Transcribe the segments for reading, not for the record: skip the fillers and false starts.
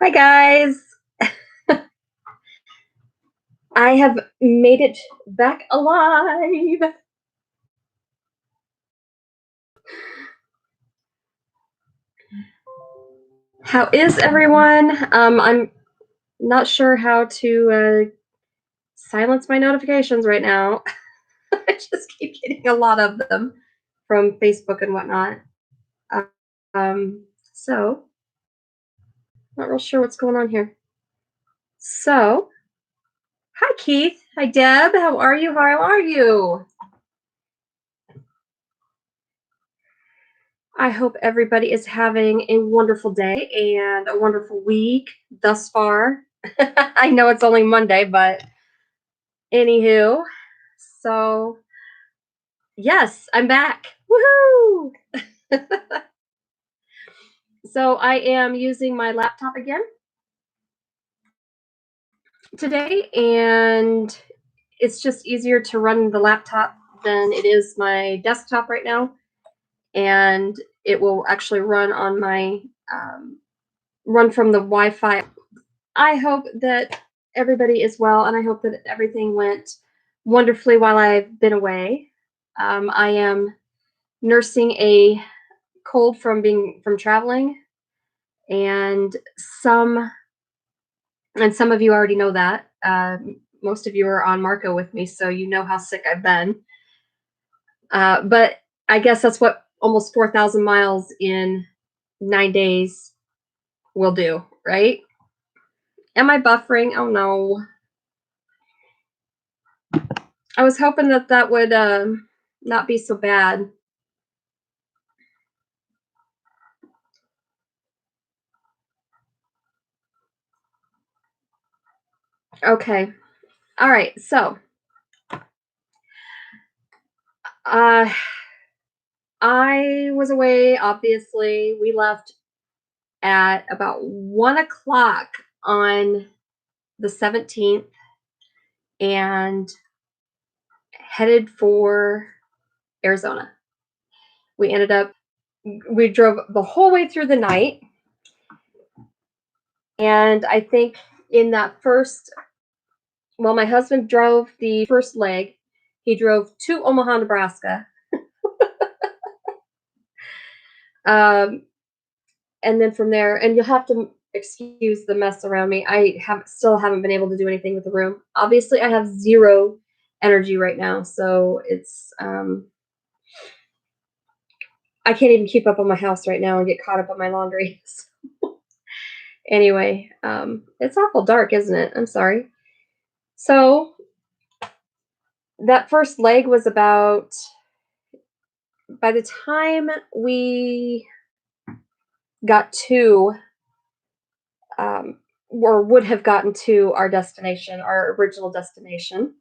Hi guys. I have made it back alive. How is everyone? I'm not sure how to silence my notifications right now. I just keep getting a lot of them from Facebook and whatnot. So not real sure what's going on here. So, hi Keith. Hi Deb. How are you? How are you? I hope everybody is having a wonderful day and a wonderful week thus far. I know it's only Monday, but anywho, so yes, I'm back. Woohoo! So I am using my laptop again today, and it's just easier to run the laptop than it is my desktop right now. And it will actually run on my run from the Wi-Fi. I hope that everybody is well, and I hope that everything went wonderfully while I've been away. I am nursing a cold from traveling, and some of you already know that. Most of you are on Marco with me, so you know how sick I've been. But I guess that's what almost 4,000 miles in 9 days will do, right? Am I buffering? Oh no. I was hoping that that would not be so bad. Okay. All right. So, uh, I was away. Obviously, we left at about 1 o'clock on the 17th and headed for Arizona. We ended up, we drove the whole way through the night. And I think in that first, well, my husband drove the first leg. He drove to Omaha, Nebraska. Um, and then from there, and you'll have to excuse the mess around me. I still haven't been able to do anything with the room. Obviously, I have zero energy right now, so it's I can't even keep up on my house right now and get caught up on my laundry. Anyway, it's awful dark, isn't it? I'm sorry. So that first leg was about, by the time we got to or would have gotten to our destination, our original destination,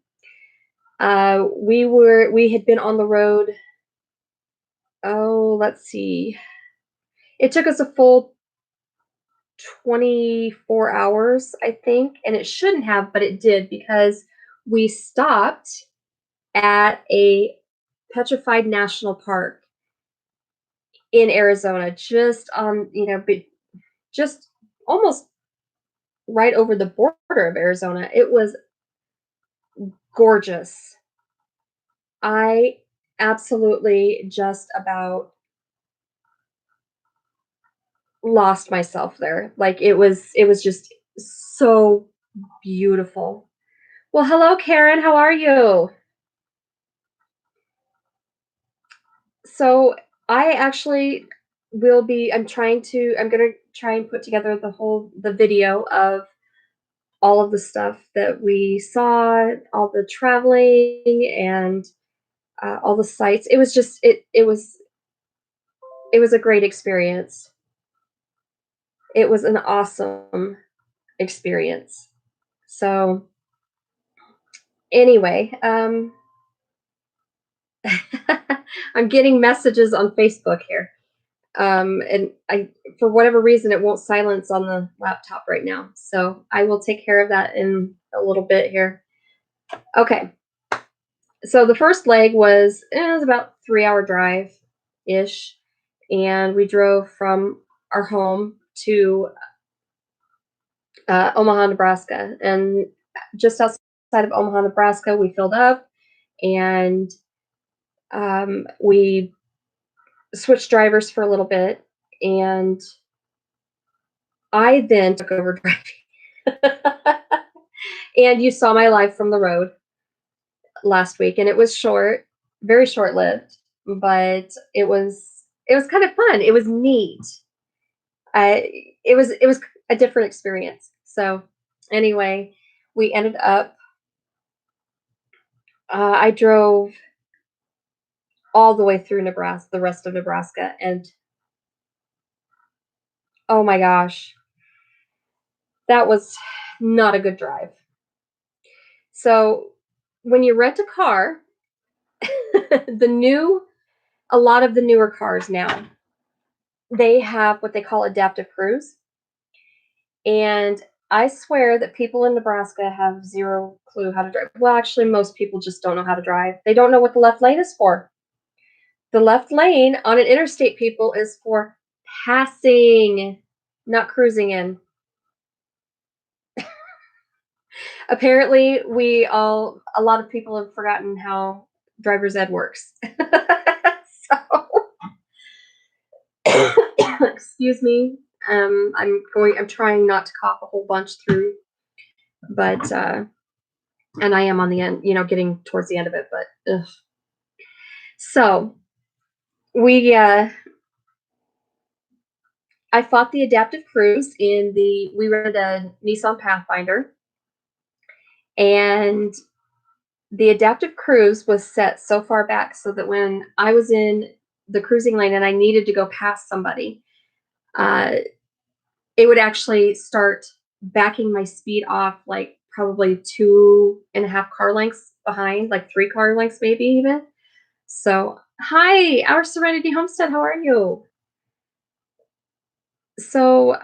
we had been on the road. Oh, let's see. It took us a full 24 hours, I think, and it shouldn't have, but it did because we stopped at a petrified national park in Arizona, just on, just almost right over the border of Arizona. It was gorgeous. I absolutely just about lost myself there. Like it was just so beautiful. Well, hello Karen, how are you? So, I actually I'm going to try and put together the video of all of the stuff that we saw, all the traveling and all the sights. It was just it was a great experience. It was an awesome experience. So anyway, I'm getting messages on Facebook here. And I, for whatever reason, it won't silence on the laptop right now. So I will take care of that in a little bit here. Okay. So the first leg it was about 3 hour drive ish. And we drove from our home to Omaha, Nebraska. And just outside of Omaha, Nebraska, we filled up and we switched drivers for a little bit. And I then took over driving. And you saw my live from the road last week, and it was short, very short lived, but it was kind of fun. It was neat. It was a different experience. So anyway, we ended up. I drove all the way through Nebraska, the rest of Nebraska, and oh my gosh, that was not a good drive. So when you rent a car, the new a lot of the newer cars now, they have what they call adaptive cruise. And I swear that people in Nebraska have zero clue how to drive. Well, actually, most people just don't know how to drive. They don't know what the left lane is for. The left lane on an interstate, people, is for passing, not cruising in. Apparently, a lot of people have forgotten how driver's ed works. So, excuse me. I'm trying not to cough a whole bunch through, but and I am on the end, getting towards the end of it, but ugh. So we I fought the adaptive cruise we rented a Nissan Pathfinder, and the adaptive cruise was set so far back so that when I was in the cruising lane and I needed to go past somebody, uh, it would actually start backing my speed off like probably 2.5 car lengths behind, like 3 car lengths, maybe even. So, hi, our Serenity Homestead, how are you? So,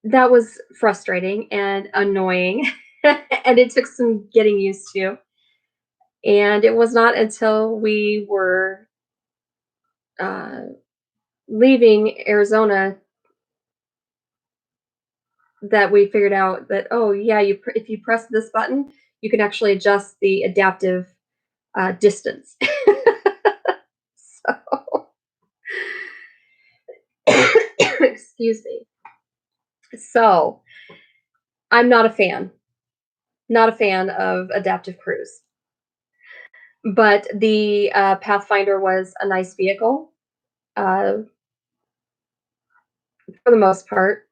that was frustrating and annoying, and it took some getting used to. And it was not until we were uh, leaving Arizona that we figured out that, oh yeah, if you press this button, you can actually adjust the adaptive distance. So, excuse me. So I'm not a fan. Not a fan of adaptive cruise. But the Pathfinder was a nice vehicle uh, for the most part.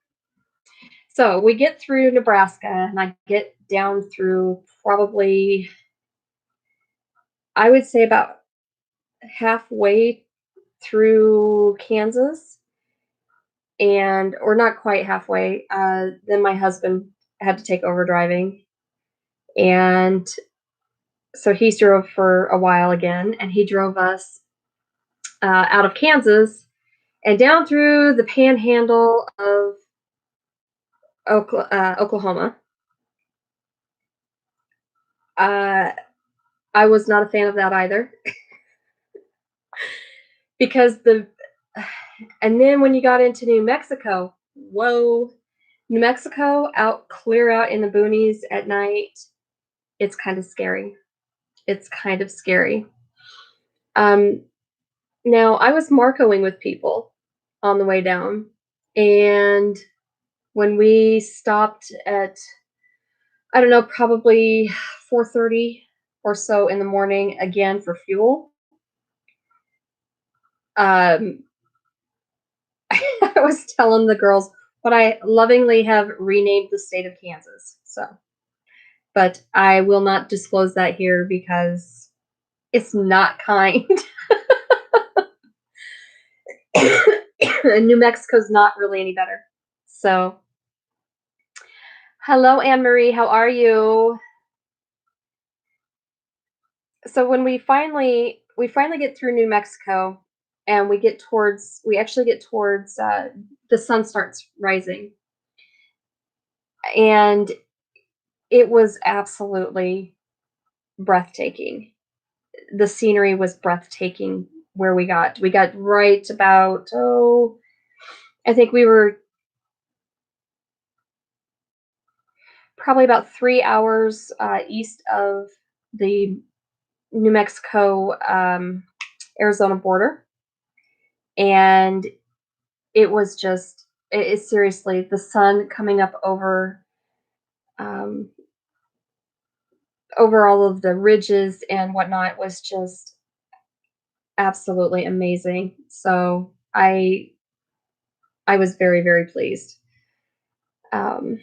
So we get through Nebraska, and I get down through probably, I would say, about halfway through Kansas, and or not quite halfway. Then my husband had to take over driving, and so he drove for a while again, and he drove us out of Kansas and down through the panhandle of Oklahoma. Uh, I was not a fan of that either because and then when you got into New Mexico, whoa, New Mexico clear out in the boonies at night, it's kind of scary. It's kind of scary. Um, Now I was Marcoing with people on the way down, and when we stopped at, I don't know, probably 4:30 or so in the morning again for fuel, um, I was telling the girls what I lovingly have renamed the state of Kansas. So, but I will not disclose that here because it's not kind. And New Mexico's not really any better. So, hello, Anne Marie. How are you? So when we finally get through New Mexico, and we actually get towards the sun starts rising, and it was absolutely breathtaking. The scenery was breathtaking where we got right about, I think we were probably about 3 hours east of the New Mexico Arizona border, and it was just seriously the sun coming up um, over all of the ridges and whatnot was just absolutely amazing. So I was very, very pleased. Um,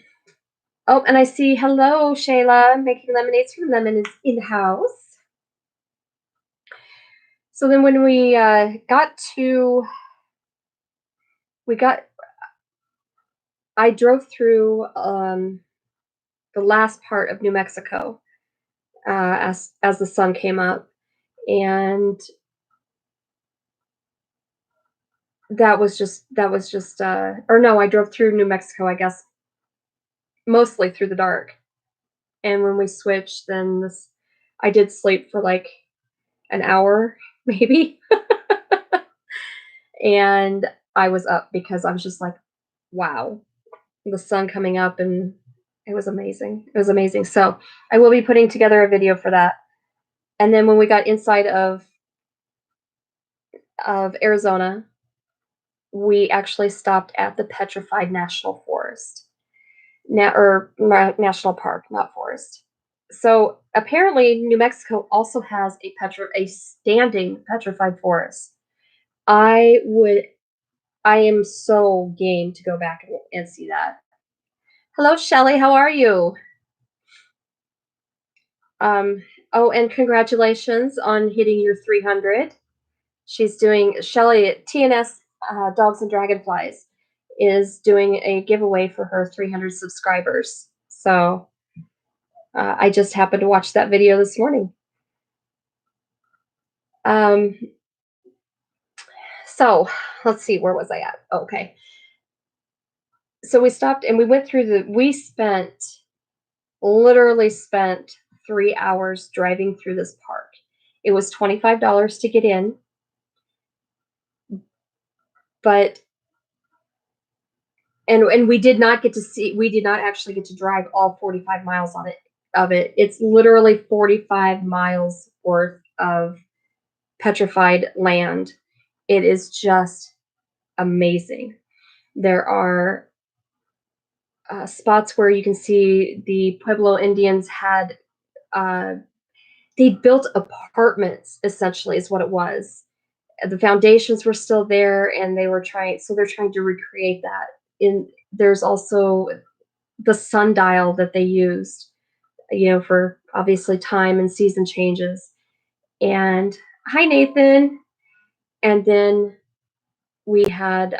oh, and I see, hello, Shayla, making lemonades from lemon is in the house. So then when we I drove through the last part of New Mexico as the sun came up, and or no, I drove through New Mexico, I guess, mostly through the dark. And when we switched, then I did sleep for like an hour, maybe. And I was up because I was just like, wow, the sun coming up, and it was amazing. It was amazing. So I will be putting together a video for that. And then when we got inside of Arizona, we actually stopped at the Petrified National Forest. National Park, not forest. So apparently, New Mexico also has a standing petrified forest. I would, I am so game to go back and see that. Hello, Shelly. How are you? Oh, and congratulations on hitting your 300. Shelly at TNS Dogs and Dragonflies is doing a giveaway for her 300 subscribers. So I just happened to watch that video this morning. So let's see, where was I at? Okay. So we stopped and we went through literally spent 3 hours driving through this park. It was $25 to get in, but and we did not actually get to drive all 45 miles of it. It's literally 45 miles worth of petrified land. It is just amazing. There are spots where you can see the Pueblo Indians had they built apartments, essentially, is what it was. The foundations were still there, and they're trying to recreate that. There's also the sundial that they used, for obviously time and season changes. And hi, Nathan. And then we had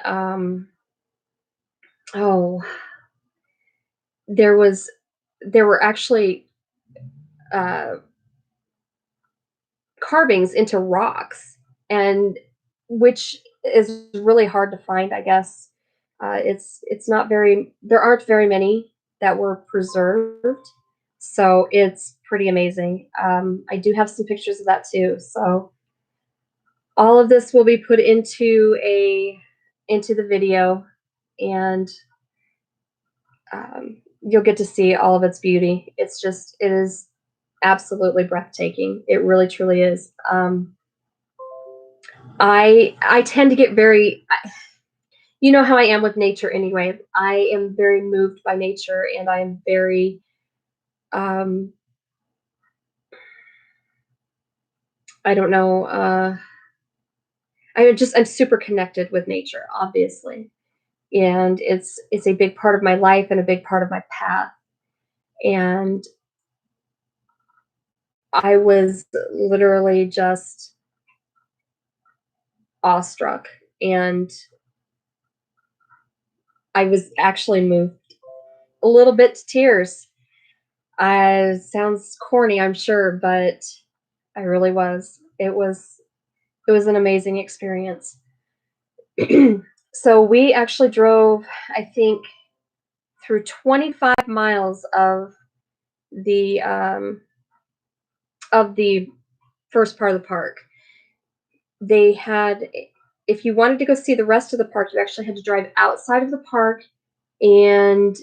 oh, there were actually uh, carvings into rocks, and which is really hard to find, I guess. It's not very There aren't very many that were preserved, so it's pretty amazing. I do have some pictures of that too. So all of this will be put into the video, and you'll get to see all of its beauty. It is absolutely breathtaking. It really truly is. I tend to get you know how I am with nature anyway. I am very moved by nature, and I am very um I don't know, I'm super connected with nature, obviously. And it's a big part of my life and a big part of my path. And I was literally just awestruck, and I was actually moved a little bit to tears. Sounds corny, I'm sure, but I really was. It was an amazing experience. So we actually drove, I think, through 25 miles the um, of the first part of the park. They had, if you wanted to go see the rest of the park, you actually had to drive outside of the park and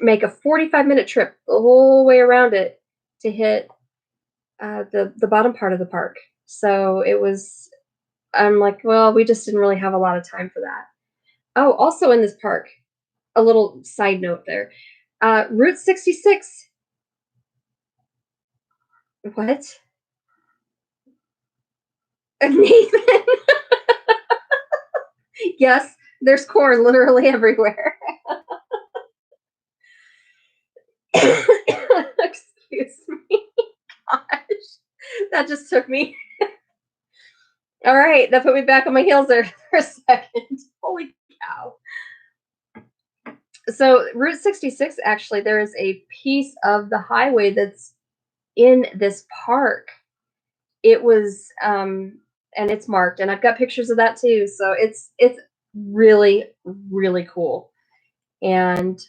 make a 45-minute trip the whole way around it to hit the bottom part of the park. So it was. I'm like, well, we just didn't really have a lot of time for that. Oh, also in this park, a little side note there. Route 66. What? Nathan. Yes, there's corn literally everywhere. Excuse me. Gosh, that just took me. All right, that put me back on my heels there for a second. Holy cow. So, Route 66, actually, there is a piece of the highway that's in this park. It was, and it's marked, and I've got pictures of that too. So it's really really cool. And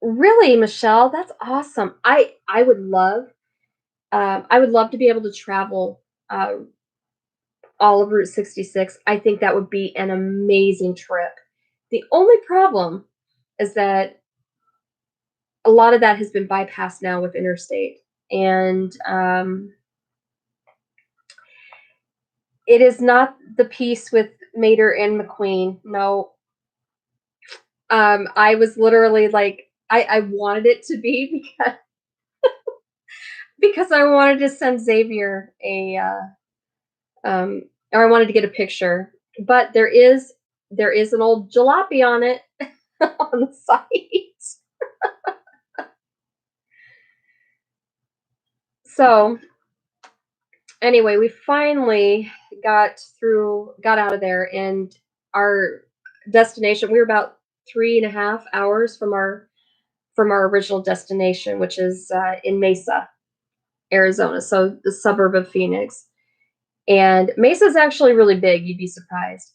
really, Michelle, that's awesome. I would love to be able to travel uh, all of Route 66. I think that would be an amazing trip. The only problem is that a lot of that has been bypassed now with interstate, and it is not the piece with Mater and McQueen. No, I was literally like, I wanted it to be because I wanted to send Xavier or I wanted to get a picture. But there is an old jalopy on it on the site. So anyway, we finally got out of there, and our destination. We were about 3.5 hours from our original destination, which is in Mesa, Arizona, so the suburb of Phoenix. And Mesa is actually really big. You'd be surprised,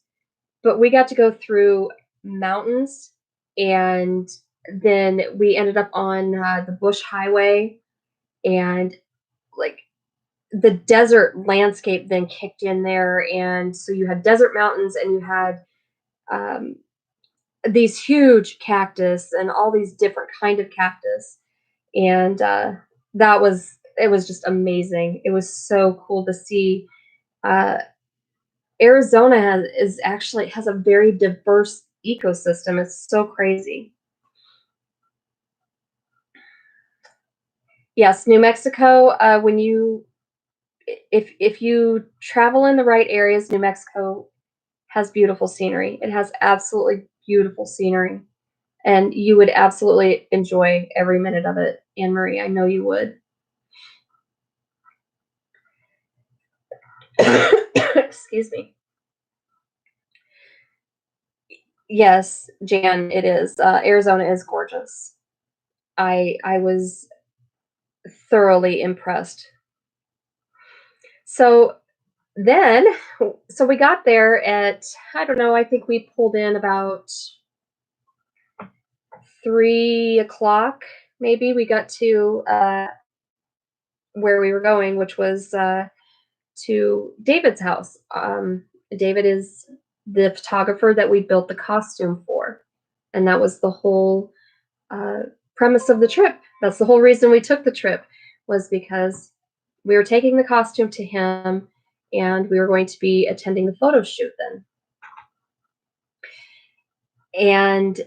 but we got to go through mountains, and then we ended up on the Bush Highway, and like the desert landscape then kicked in there, and so you had desert mountains, and you had um, these huge cactus and all these different kind of cactus, and it was just amazing. It was so cool to see. uh, Arizona has a very diverse ecosystem. It's so crazy. Yes, New Mexico. When you if you travel in the right areas, New Mexico has beautiful scenery. It has absolutely beautiful scenery, and you would absolutely enjoy every minute of it. Anne Marie, I know you would. Excuse me. Yes, Jan, it is. Arizona is gorgeous. I was thoroughly impressed. So then, so we got there at, I don't know, I think we pulled in about 3 o'clock. Maybe we got to where we were going, which was to David's house. David is the photographer that we built the costume for, and that was the whole uh, premise of the trip. That's the whole reason we took the trip, was because we were taking the costume to him, and we were going to be attending the photo shoot then. And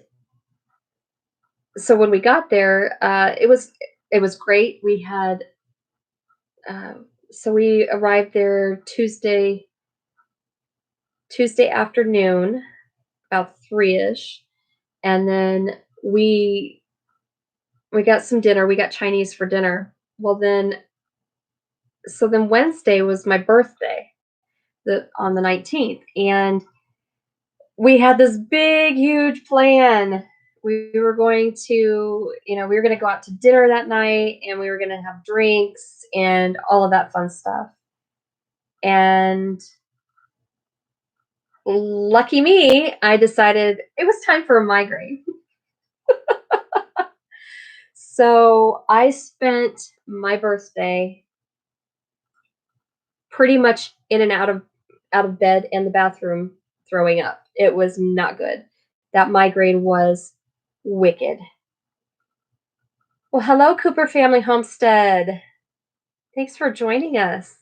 so when we got there, it was great. We had uh, so we arrived there Tuesday afternoon, about 3ish, and then we got some dinner. We got Chinese for dinner. Well, then Wednesday was my birthday, on the 19th, and we had this big, huge plan. We were going to, we were going to go out to dinner that night, and we were going to have drinks and all of that fun stuff. And lucky me, I decided it was time for a migraine. So I spent my birthday pretty much in and out of bed and the bathroom throwing up. It was not good. That migraine was Wicked. Well, hello, Cooper Family Homestead. Thanks for joining us.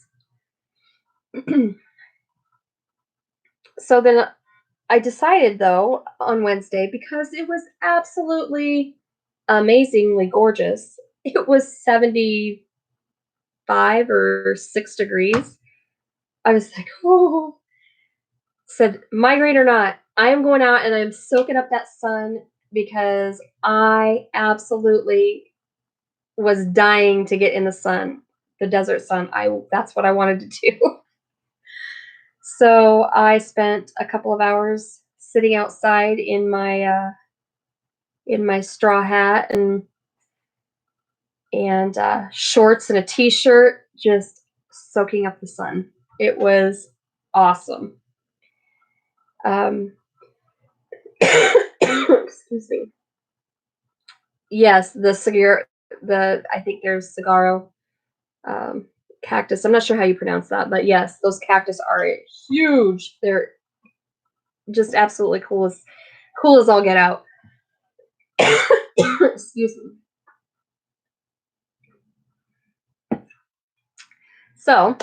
So then I decided, though, on Wednesday, because it was absolutely amazingly gorgeous. It was 75 or 6 degrees. I was like, oh, said, migraine or not, I am going out and I'm soaking up that sun because I absolutely was dying to get in the sun, the desert sun. That's what I wanted to do. So I spent a couple of hours sitting outside in my straw hat and shorts and a t-shirt, just soaking up the sun. It was awesome. Excuse me. Yes, I think there's saguaro um, cactus. I'm not sure how you pronounce that, but yes, those cactus are huge. They're just absolutely cool as all get out. Excuse me. So,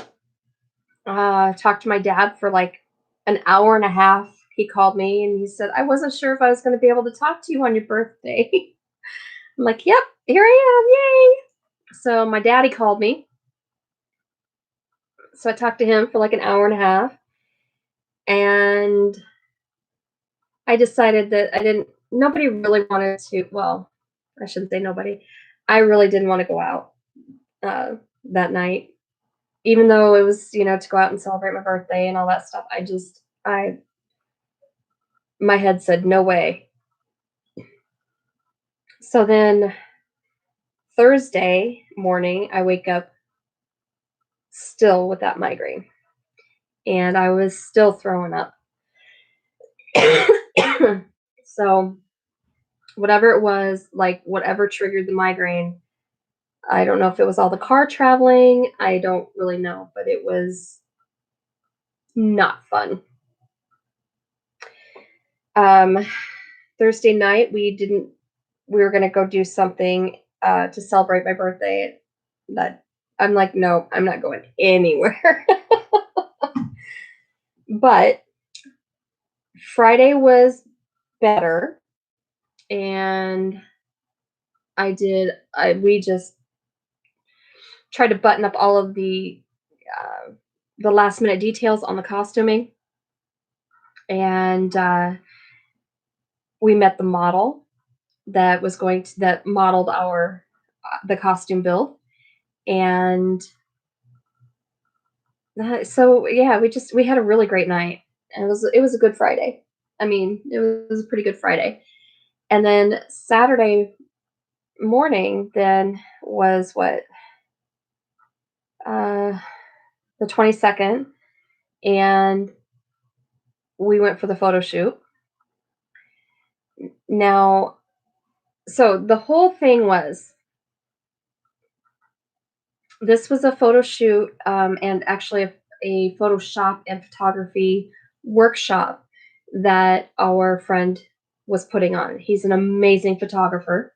talked to my dad for like an hour and a half. He called me and he said, I wasn't sure if I was going to be able to talk to you on your birthday. I'm like, yep, here I am. Yay. So my daddy called me. So I talked to him for like an hour and a half. And I decided that nobody really wanted to, well, I shouldn't say nobody. I really didn't want to go out that night. Even though it was, to go out and celebrate my birthday and all that stuff. My head said, no way. So then Thursday morning, I wake up still with that migraine. And I was still throwing up. So whatever it was, like whatever triggered the migraine, I don't know if it was all the car traveling. I don't really know, but it was not fun. Thursday night, we were going to go do something to celebrate my birthday. That I'm like, no, I'm not going anywhere. But Friday was better, and we just tried to button up all of the last minute details on the costuming, and we met the model that modeled the costume build, and so yeah, we had a really great night, and it was a good Friday. I mean, it was a pretty good Friday, and then Saturday morning then was what the 22nd, and we went for the photo shoot. Now, so the whole thing was this was a photo shoot and actually a Photoshop and photography workshop that our friend was putting on. He's an amazing photographer.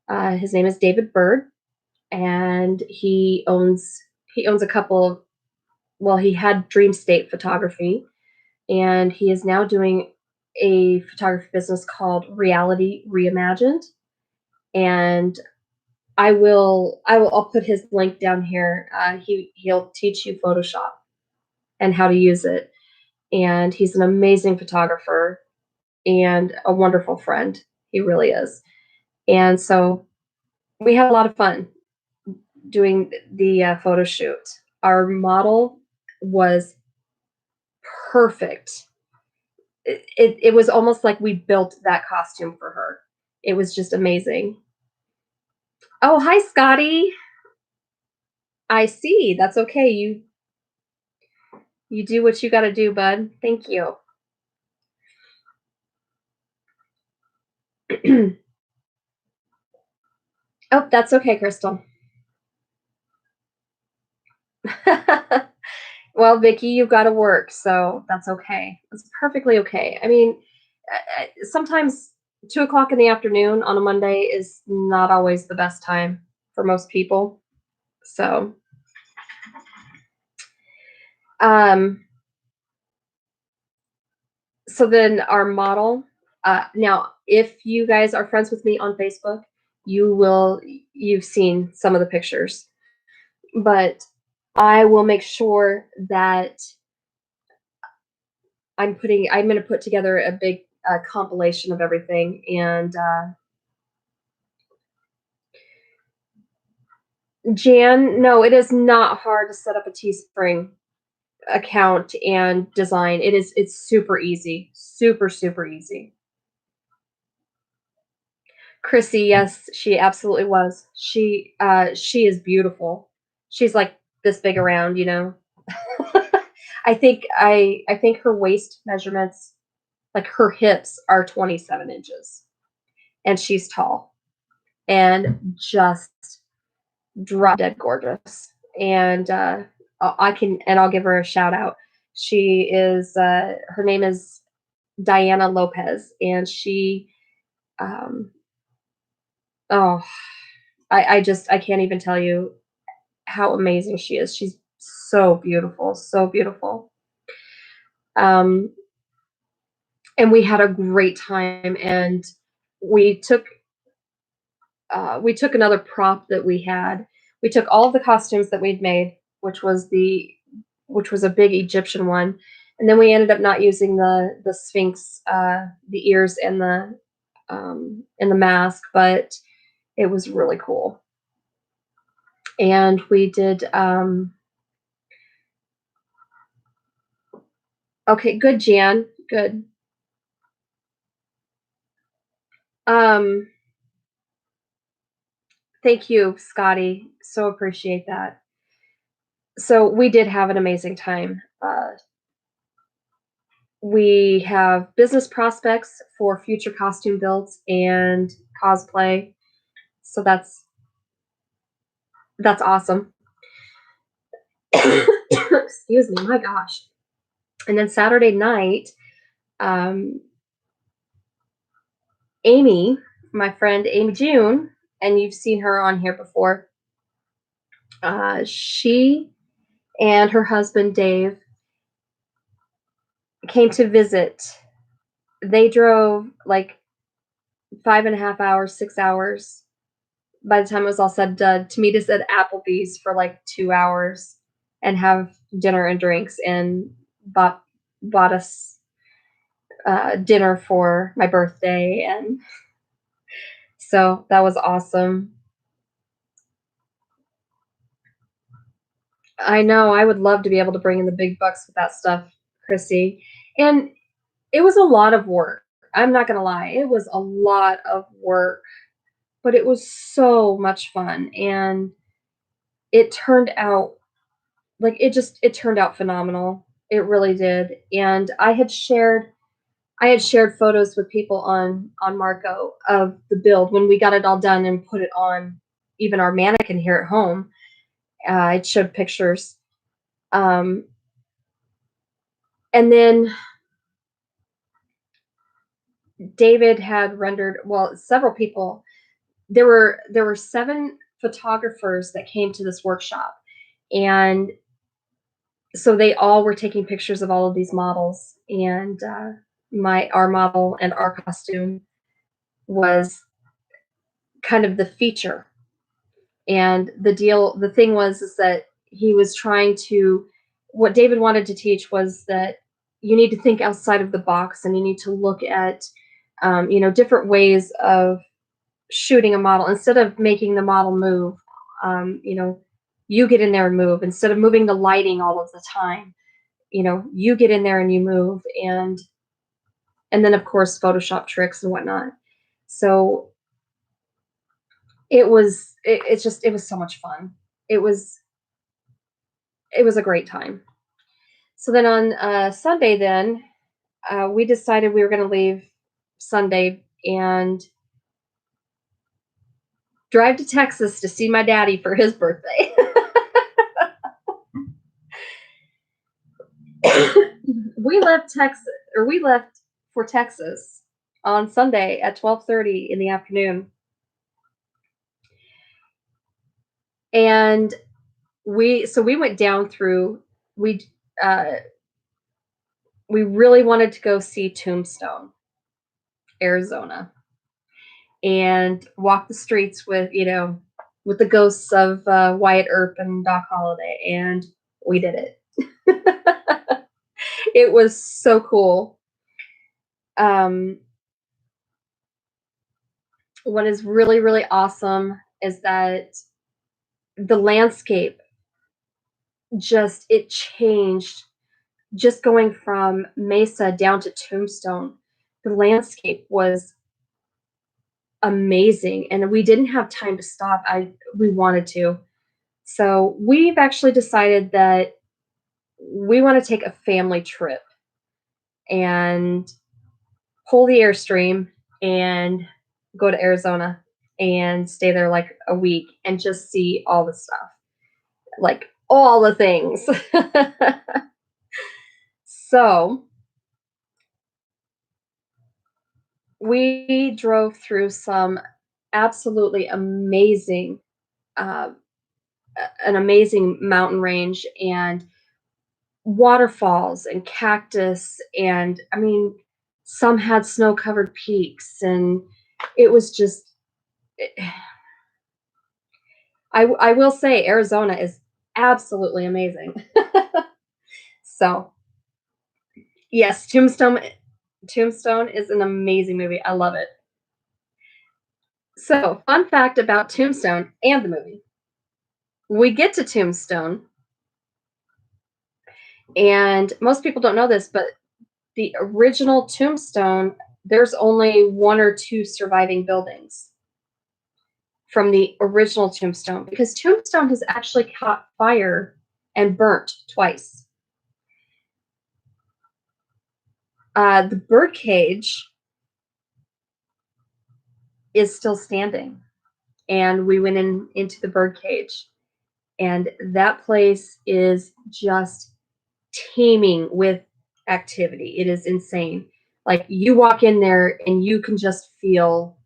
His name is David Bird, and he owns a couple of, well, he had Dream State Photography, and he is now doing a photography business called Reality Reimagined. And I'll put his link down here. He'll teach you Photoshop and how to use it. And he's an amazing photographer and a wonderful friend. He really is. And so we had a lot of fun doing the photo shoot. Our model was perfect. It was almost like we built that costume for her. It was just amazing. Oh, hi, Scotty. I see. That's okay. You do what you got to do, bud. Thank you. Oh, that's okay, Crystal. Well, Vicky, you've got to work, so that's okay. It's perfectly okay. I mean, sometimes 2 o'clock in the afternoon on a Monday is not always the best time for most people. So, um, so then our model, now, if you guys are friends with me on Facebook, you've seen some of the pictures, but I will make sure that I'm going to put together a big compilation of everything. And Jan, no, it is not hard to set up a Teespring account and design. It's super easy. Super, super easy. Chrissy, yes, she absolutely was. She is beautiful. She's like this big around, you know. I think her waist measurements, like her hips, are 27 inches, and she's tall and just drop dead gorgeous. And I'll give her a shout out. She is her name is Diana Lopez, and she um, oh, I can't even tell you how amazing she is. She's so beautiful, so beautiful. Um, and we had a great time, and we took we took another prop that we had. We took all of the costumes that we'd made, which was a big Egyptian one, and then we ended up not using the Sphinx, the ears and the mask, but it was really cool. And we did okay, good, Jan, good. Um, Thank you, Scotty. So appreciate that. So we did have an amazing time. We have business prospects for future costume builds and cosplay. So that's awesome. Excuse me, my gosh. And then Saturday night, um, Amy, my friend Amy June, and you've seen her on here before. She and her husband Dave came to visit. They drove like 5.5 hours, 6 hours by the time it was all said and done to meet us at Applebee's for like 2 hours and have dinner and drinks, and bought us dinner for my birthday, and so that was awesome. I know, I would love to be able to bring in the big bucks with that stuff, Chrissy. And it was a lot of work. I'm not gonna lie, it was a lot of work, but it was so much fun, and it turned out like it turned out phenomenal. It really did. And I had shared photos with people on Marco of the build when we got it all done and put it on even our mannequin here at home. I showed pictures. Um, and then David had rendered, well, several people. There were 7 photographers that came to this workshop, and so they all were taking pictures of all of these models, and my our model and our costume was kind of the feature. And the thing was is that he was trying to what David wanted to teach was that you need to think outside of the box, and you need to look at different ways of shooting a model instead of making the model move. You get in there and move instead of moving the lighting all of the time. You get in there and you move, and then of course Photoshop tricks and whatnot. So it was so much fun. It was it was a great time. So then on Sunday, then we decided we were going to leave Sunday and drive to Texas to see my daddy for his birthday. We left for Texas on Sunday at 12:30 in the afternoon. And we went down through we uh we really wanted to go see Tombstone, Arizona, and walk the streets with, with the ghosts of Wyatt Earp and Doc Holliday, and we did it. It was so cool. Um, what is really, really awesome is that the landscape just it changed just going from Mesa down to Tombstone. The landscape was amazing, and we didn't have time to stop. I We wanted to. So we've actually decided that we want to take a family trip and pull the Airstream and go to Arizona and stay there like a week and just see all the stuff, like all the things. So we drove through some absolutely amazing, uh, an amazing mountain range and waterfalls and cactus, and I mean, some had snow covered peaks, and it was just I will say Arizona is absolutely amazing. So, yes, Tombstone is an amazing movie. I love it. So, fun fact about Tombstone and the movie. We get to Tombstone, and most people don't know this, but the original Tombstone, there's only one or two surviving buildings from the original Tombstone because Tombstone has actually caught fire and burnt twice. The birdcage is still standing, and we went into the birdcage, and that place is just teeming with activity. It is insane. Like you walk in there and you can just feel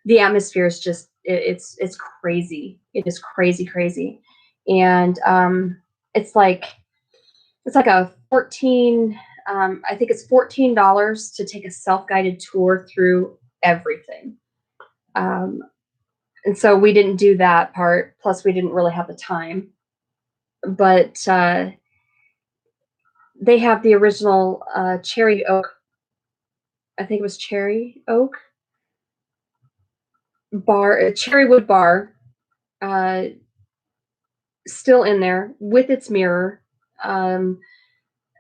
the atmosphere is just it's crazy. It is crazy, crazy. And it's like it's like a 14 I think it's $14 to take a self-guided tour through everything. Um, and so we didn't do that part. Plus, we didn't really have the time. But they have the original cherry oak. I think it was cherry oak bar, cherry wood bar, uh, still in there with its mirror. Um,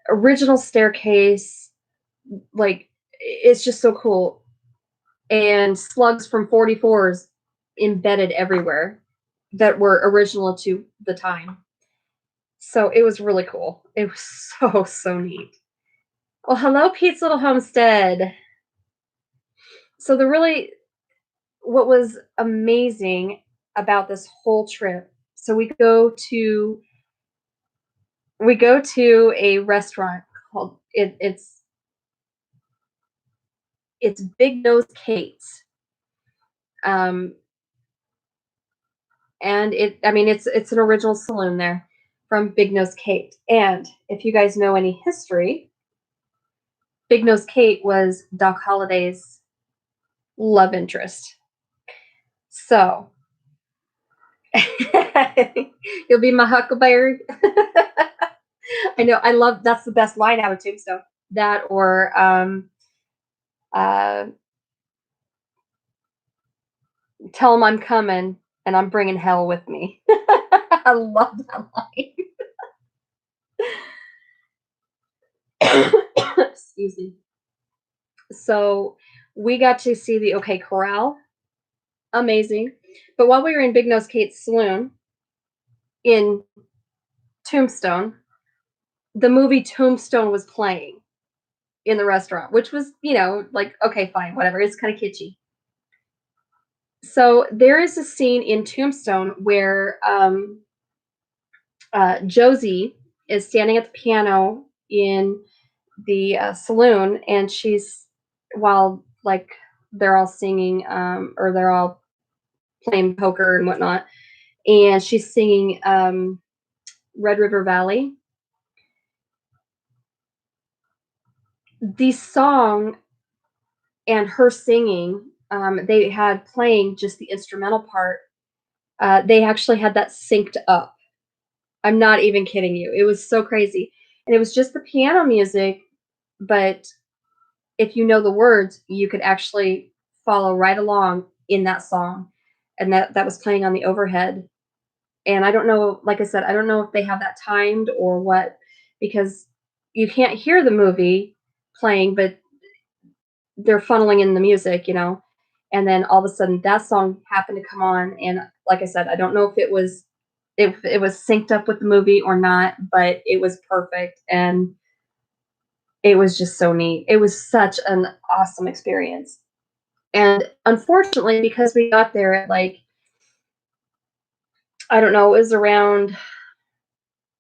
Original staircase, like it's just so cool. And slugs from 44s embedded everywhere that were original to the time. So it was really cool. It was so neat. Well, hello, Pete's Little Homestead. So what was amazing about this whole trip. So we go to a restaurant called it's Big Nose Kate's. Um, and I mean it's an original saloon there from Big Nose Kate. And if you guys know any history, Big Nose Kate was Doc Holliday's love interest. So you'll be my huckleberry. I know. I love that's the best line out of Tombstone. That or uh, tell them I'm coming and I'm bringing hell with me. I love that line. Excuse me. So we got to see the OK Corral. Amazing. But while we were in Big Nose Kate's saloon in Tombstone, the movie Tombstone was playing in the restaurant, which was, like, okay, fine, whatever. It's kind of kitschy. So there is a scene in Tombstone where Josie is standing at the piano in the saloon, and she's while like they're all singing, or they're all playing poker and whatnot, and she's singing Red River Valley. The song and her singing, they had playing just the instrumental part. They actually had that synced up. I'm not even kidding you. It was so crazy. And it was just the piano music, but if you know the words, you could actually follow right along in that song. And that was playing on the overhead. And I don't know, like I said, I don't know if they have that timed or what, because you can't hear the movie playing, but they're funneling in the music, and then all of a sudden that song happened to come on, and like I said, I don't know if it was synced up with the movie or not, but it was perfect, and it was just so neat. It was such an awesome experience. And unfortunately, because we got there at like, I don't know, it was around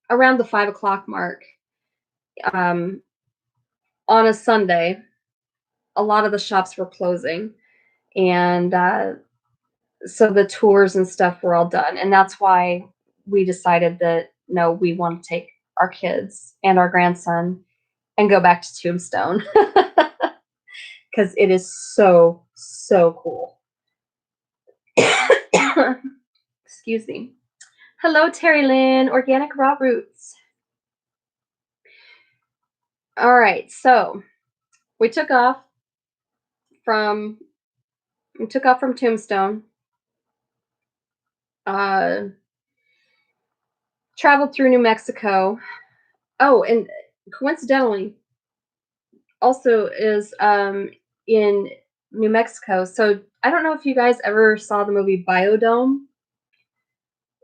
the 5 o'clock mark, um, on a Sunday, a lot of the shops were closing, and so the tours and stuff were all done, and that's why we decided that no, we want to take our kids and our grandson and go back to Tombstone because it is so so cool. Excuse me. Hello, Terry Lynn, Organic Raw Roots. All right, so we took off from Tombstone. Uh, Traveled through New Mexico. Oh, and coincidentally, also is in New Mexico. So I don't know if you guys ever saw the movie Biodome.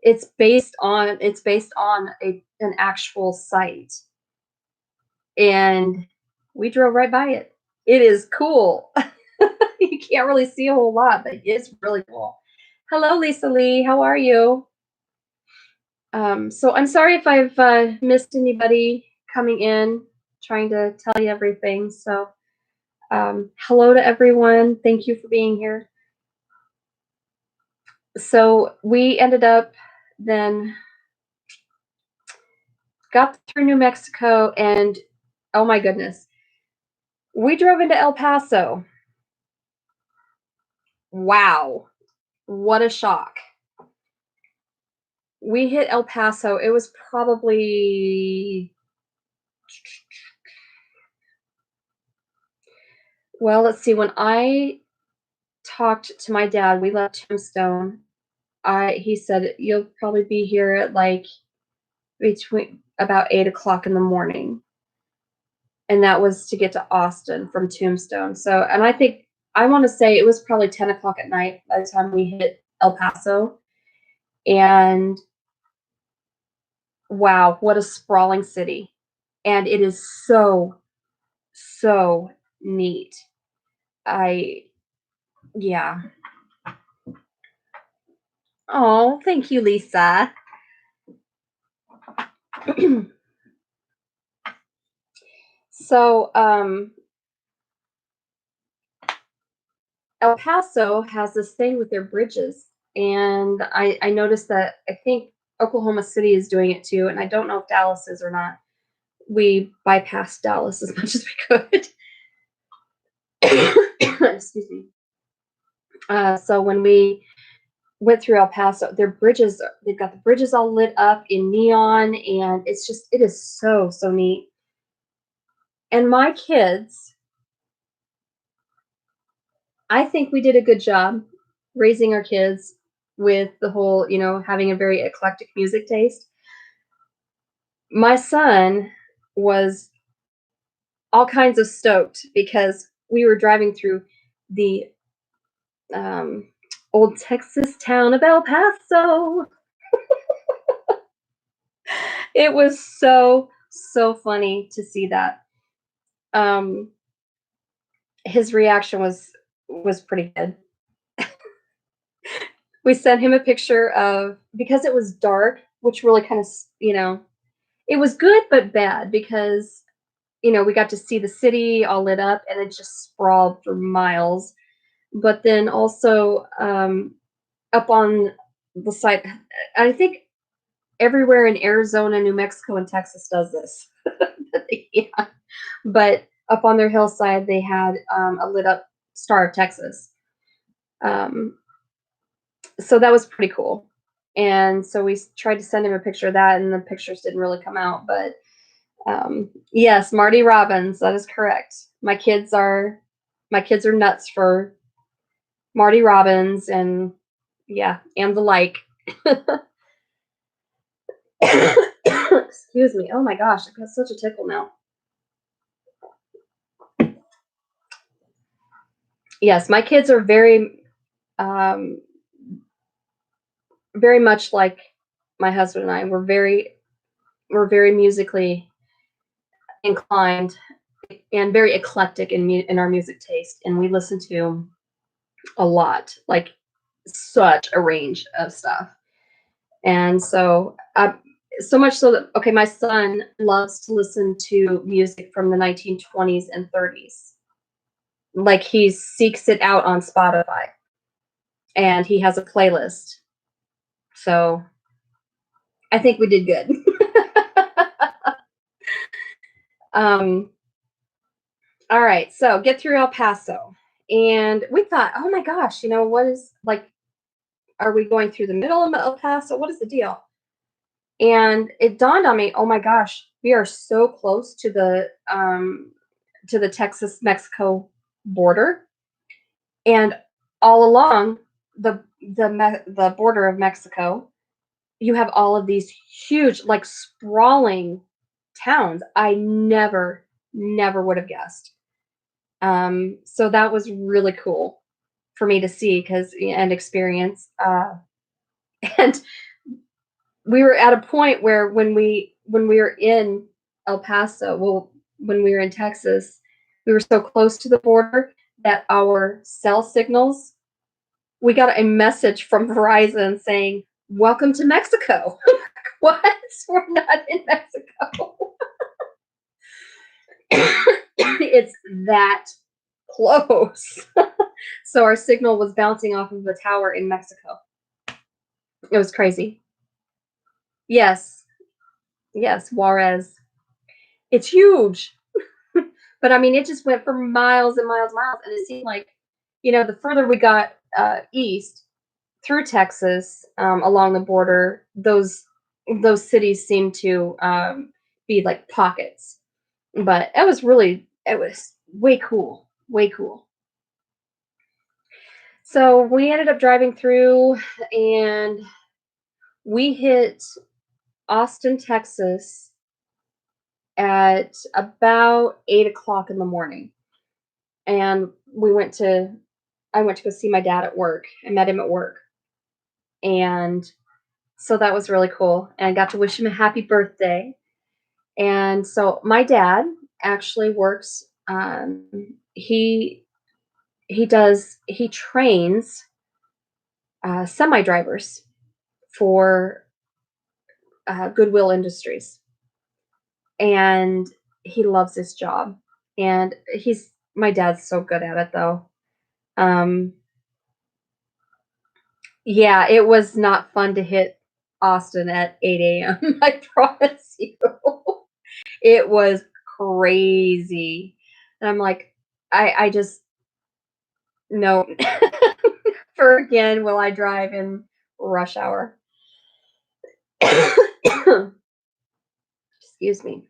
It's based on an actual site, and we drove right by it. It is cool. You can't really see a whole lot, but it's really cool. Hello, Lisa Lee. How are you? So I'm sorry if I've missed anybody coming in, trying to tell you everything. So hello to everyone. Thank you for being here. So we ended up then got through New Mexico, and oh my goodness, we drove into El Paso. Wow, what a shock. We hit El Paso. It was probably, well, let's see, when I talked to my dad, we left Tombstone. He said you'll probably be here at like between about 8 o'clock in the morning, and that was to get to Austin from Tombstone. So, and I want to say it was probably 10 o'clock at night by the time we hit El Paso. And wow, what a sprawling city! And it is so so neat. I Yeah. Oh, thank you, Lisa. So, El Paso has this thing with their bridges, and I noticed that I think Oklahoma City is doing it too, and I don't know if Dallas is or not. We bypassed Dallas as much as we could. Excuse me. So when we went through El Paso, they've got the bridges all lit up in neon, and it is so, so neat. And my kids, I think we did a good job raising our kids with the whole, having a very eclectic music taste. My son was all kinds of stoked because we were driving through the um, old Texas town of El Paso. It was so, so funny to see that. Um, his reaction was pretty good. We sent him a picture of, because it was dark, which really kind of, it was good but bad because we got to see the city all lit up, and it just sprawled for miles. But then also up on the side, I think everywhere in Arizona, New Mexico, and Texas does this. Yeah. But up on their hillside, they had a lit up Star of Texas. Um, so that was pretty cool. And so we tried to send him a picture of that, and the pictures didn't really come out. But yes, Marty Robbins, that is correct. My kids are nuts for Marty Robbins, and yeah, and the like. Excuse me. Oh my gosh, I've got such a tickle now. Yes, my kids are um, very much like my husband and I. We're very musically inclined and very eclectic in our music taste, and we listen to a lot, like such a range of stuff. And so much so that okay, my son loves to listen to music from the 1920s and 30s. Like he seeks it out on Spotify, and he has a playlist. So I think we did good. um, all right, so get through El Paso. And we thought, oh my gosh, what is like, are we going through the middle of El Paso? What is the deal? And it dawned on me, oh my gosh, we are so close to the Texas Mexico border, and all along the border of Mexico, you have all of these huge, like sprawling towns. I never would have guessed. So that was really cool for me to see because and experience. And we were at a point where when we were in El Paso, well, when we were in Texas, we were so close to the border that our cell signals, we got a message from Verizon saying, "Welcome to Mexico." What? We're not in Mexico. It's that close. So our signal was bouncing off of the tower in Mexico. It was crazy. Yes, yes, Juarez. It's huge. But I mean, it just went for miles and miles and miles. And it seemed like, the further we got east through Texas along the border, those cities seemed to be like pockets. But it was way cool, way cool. So we ended up driving through, and we hit Austin, Texas at about 8 o'clock in the morning. And I went to go see my dad at work. I met him at work. And so that was really cool. And I got to wish him a happy birthday. And so my dad actually works, he trains semi drivers for Goodwill Industries. And he loves his job. And my dad's so good at it though. Um, yeah, it was not fun to hit Austin at 8 a.m. I promise you. It was crazy. And I'm like, I just, no. For again, will I drive in rush hour? Excuse me.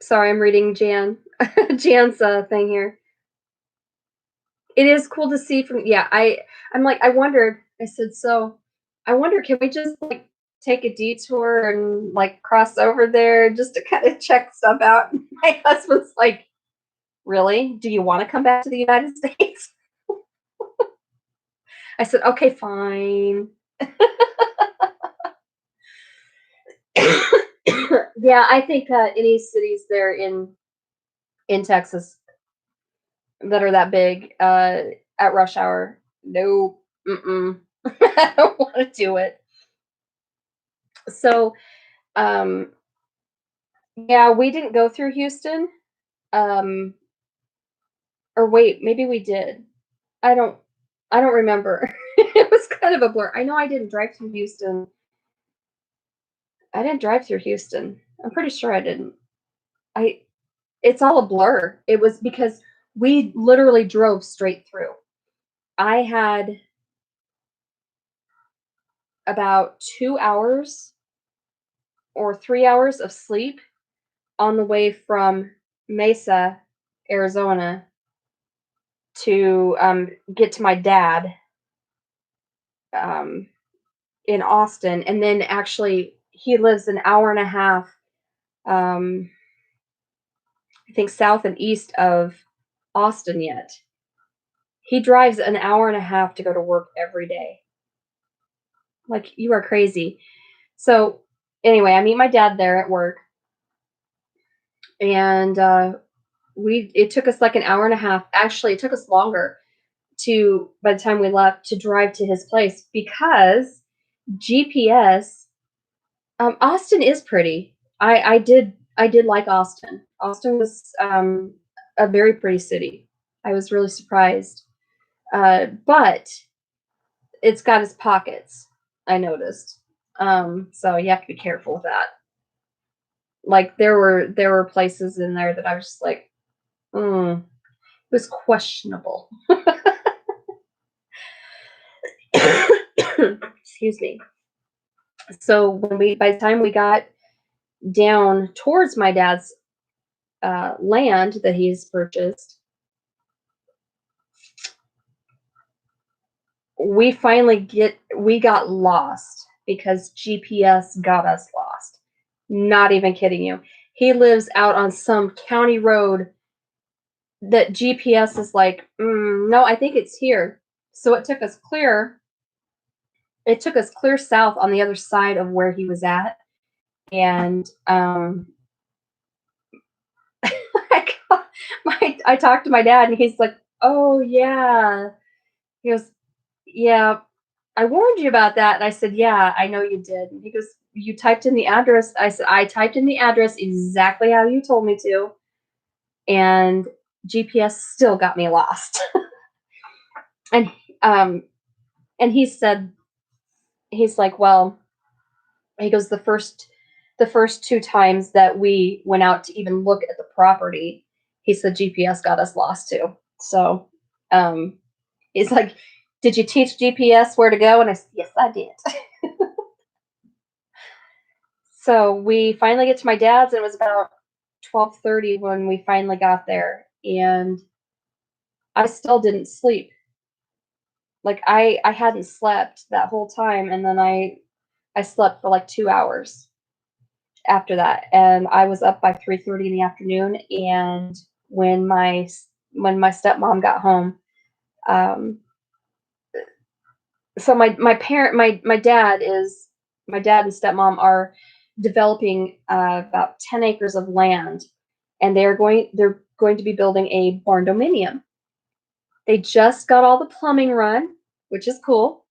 Sorry, I'm reading Jan's thing here. It is cool to see from, yeah, I'm like, I wondered, I said, so I wonder, can we just like take a detour and like cross over there just to kind of check stuff out? And my husband's like, really? Do you want to come back to the United States? I said, okay, fine. Yeah, I think any cities there in Texas that are that big at rush hour, no, mm-mm, I don't want to do it. So, um, yeah, we didn't go through Houston. Um, or wait, maybe we did. I don't I don't remember. It was kind of a blur. I know I didn't drive through Houston. I didn't drive through Houston. I'm pretty sure I didn't. I It's all a blur. It was because we literally drove straight through. I had about 2 hours or 3 hours of sleep on the way from Mesa, Arizona to, get to my dad, um, in Austin, and then actually he lives an hour and a half, um, I think south and east of Austin yet. He drives an hour and a half to go to work every day. Like, you are crazy. So, anyway, I meet my dad there at work, and, we it took us, like, an hour and a half. Actually, it took us longer to by the time we left, to drive to his place because GPS. Austin is pretty. I did like Austin. Austin was, a very pretty city. I was really surprised, but it's got its pockets, I noticed. So you have to be careful with that. Like, there were places in there that I was just like, "Mm, it was questionable." Excuse me. So by the time we got down towards my dad's, land that he's purchased, we got lost because GPS got us lost. Not even kidding you. He lives out on some county road that GPS is like, no, I think it's here. So it took us clear south on the other side of where he was at. And I talked to my dad, and he's like, "Oh yeah." He goes, "Yeah, I warned you about that." And I said, "Yeah, I know you did." And he goes, "You typed in the address." I said, "I typed in the address exactly how you told me to, and GPS still got me lost." And um and he said, he's like, "Well," he goes, "The first two times that we went out to even look at the property, he said GPS got us lost too." So, um he's like, "Did you teach GPS where to go?" And I said, "Yes, I did." So we finally get to my dad's, and it was about 12:30 when we finally got there, and I still didn't sleep. Like, I hadn't slept that whole time, and then I slept for like 2 hours after that, and I was up by 3:30 in the afternoon. And when my stepmom got home, um, so my dad and stepmom are developing, about 10 acres of land, and they're going to be building a barn dominium. They just got all the plumbing run, which is cool,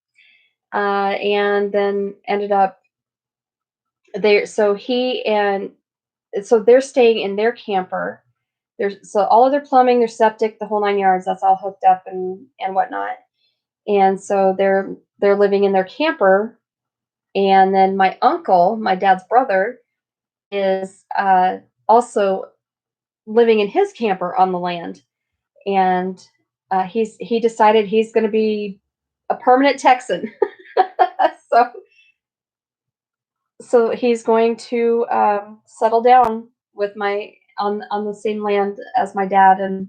and then ended up there. So they're staying in their camper. So all of their plumbing, their septic, the whole 9 yards, that's all hooked up and whatnot. And so they're living in their camper. And then my uncle, my dad's brother, is, also living in his camper on the land. And, he decided he's going to be a permanent Texan. so so he's going to, settle down with my on the same land as my dad and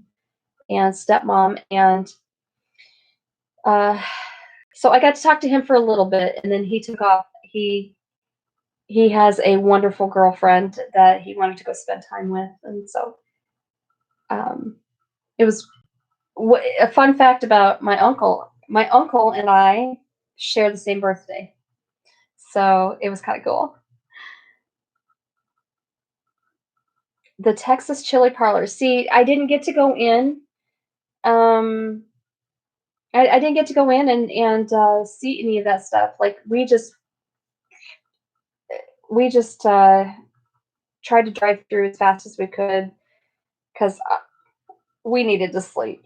stepmom. And, uh, so I got to talk to him for a little bit, and then he took off. He has a wonderful girlfriend that he wanted to go spend time with, and so, um, it was a fun fact about my uncle. My uncle and I share the same birthday, so it was kind of cool. The Texas Chili Parlor. See, I didn't get to go in. Um, I didn't get to go in and see any of that stuff. Like we just tried to drive through as fast as we could because we needed to sleep.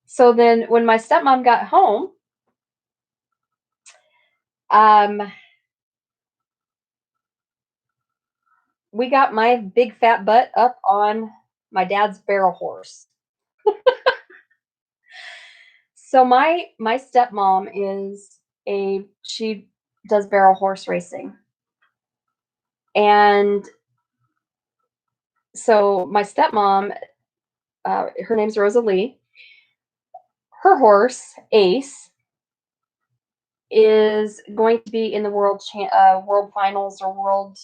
So then when my stepmom got home, um, we got my big fat butt up on my dad's barrel horse. So my stepmom is a she does barrel horse racing. And so my stepmom, her name's Rosalie. Her horse, Ace, is going to be in the world finals or world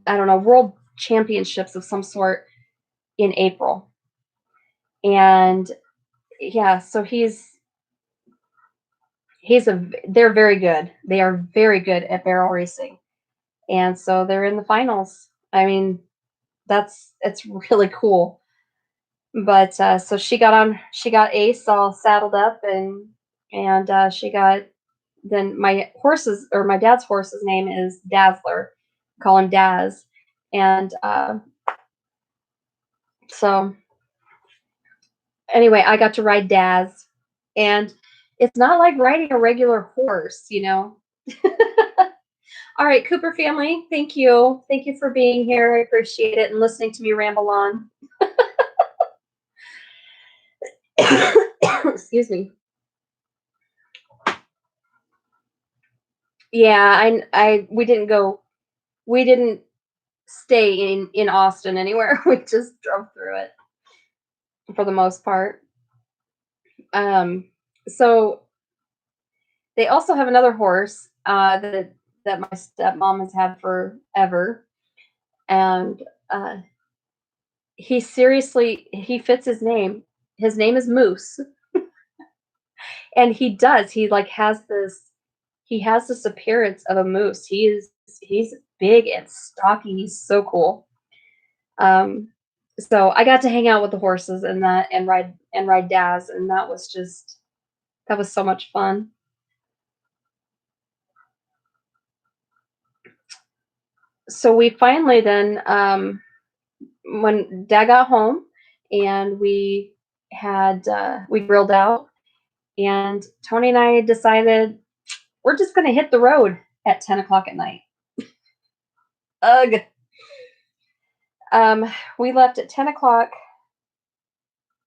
I don't know, world championships of some sort in April. And yeah, so they're very good. They are very good at barrel racing. And so they're in the finals. I mean, it's really cool. But so she got Ace all saddled up, and she got then my dad's horse's name is Dazzler. Call him Daz. And so anyway, I got to ride Daz, and it's not like riding a regular horse, you know. All right, Cooper family, thank you. Thank you for being here. I appreciate it and listening to me ramble on. Excuse me. Yeah, I we didn't stay in Austin anywhere. We just drove through it for the most part. So they also have another horse that my stepmom has had forever, and he fits his name. His name is Moose, and he like has this appearance of a moose. He's big and stocky. He's so cool. Um, so I got to hang out with the horses and ride Daz, and that was so much fun. So we finally then when Dad got home and we grilled out, and Tony and I decided we're just going to hit the road at 10 o'clock at night. Ugh. We left at 10 o'clock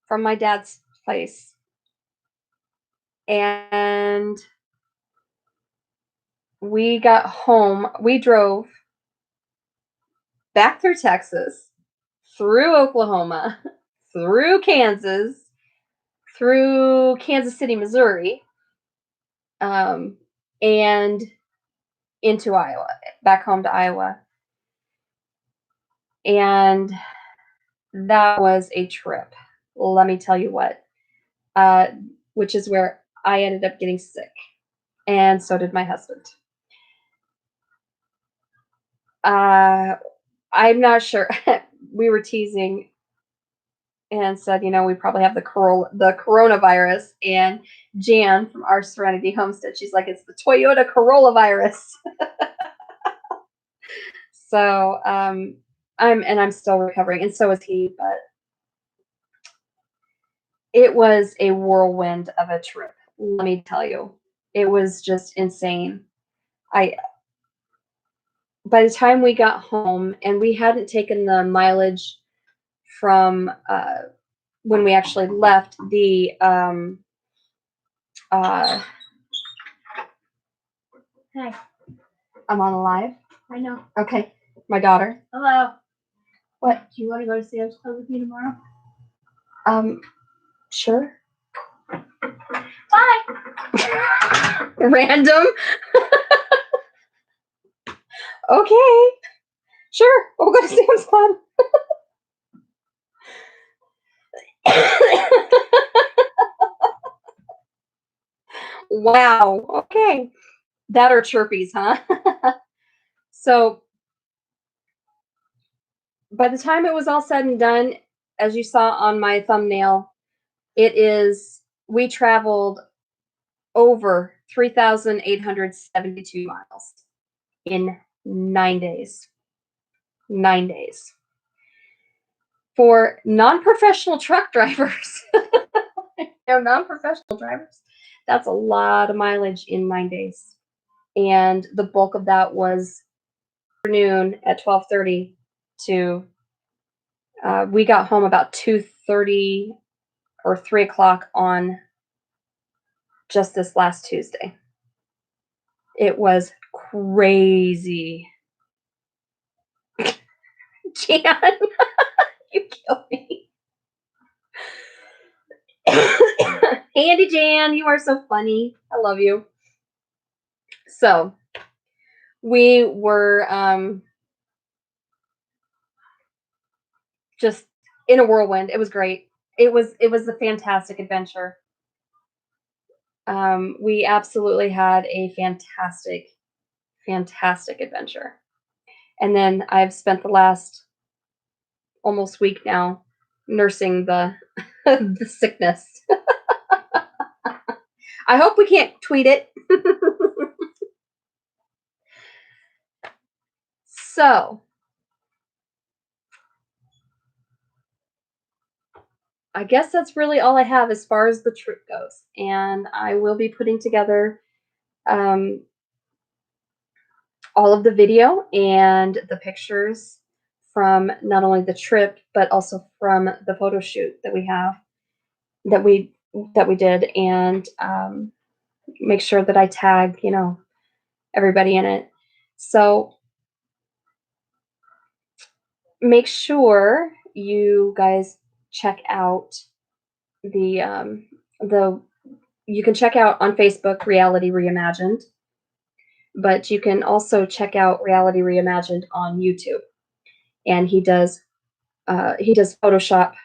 from my dad's place, and we got home. We drove back through Texas, through Oklahoma, through Kansas, through Kansas City, Missouri, and into Iowa, back home to Iowa. And that was a trip. Let me tell you what. Which is where I ended up getting sick. And so did my husband. I'm not sure. We were teasing and said, we probably have the coronavirus. And Jan from our Serenity Homestead, she's like, it's the Toyota Corolla virus. So I'm still recovering, and so is he. But it was a whirlwind of a trip. Let me tell you, it was just insane. By the time we got home, and we hadn't taken the mileage from when we actually left the hey, I'm on live. I know. Okay, my daughter. Hello. What? Do you want to go to Sam's Club with me tomorrow? Sure. Bye. Random. Okay. Sure. We'll go to Sam's Club. Wow. Okay. That are chirpies, huh? So by the time it was all said and done, as you saw on my thumbnail, we traveled over 3,872 miles in 9 days. 9 days. For non-professional truck drivers, non-professional drivers, that's a lot of mileage in 9 days. And the bulk of that was afternoon at 12:30 to we got home about 2:30 or 3 o'clock on just this last Tuesday. It was crazy. Jan, you kill me. Andy Jan, you are so funny. I love you. So we were just in a whirlwind. It was great. It was a fantastic adventure. We absolutely had a fantastic adventure. And then I've spent the last almost week now nursing the the sickness. I hope we can't tweet it. So, I guess that's really all I have as far as the trip goes. And I will be putting together all of the video and the pictures from not only the trip but also from the photo shoot that we have that we did, and make sure that I tag everybody in it. So make sure you guys check out the you can check out on Facebook Reality Reimagined, but you can also check out Reality Reimagined on YouTube. And he does Photoshop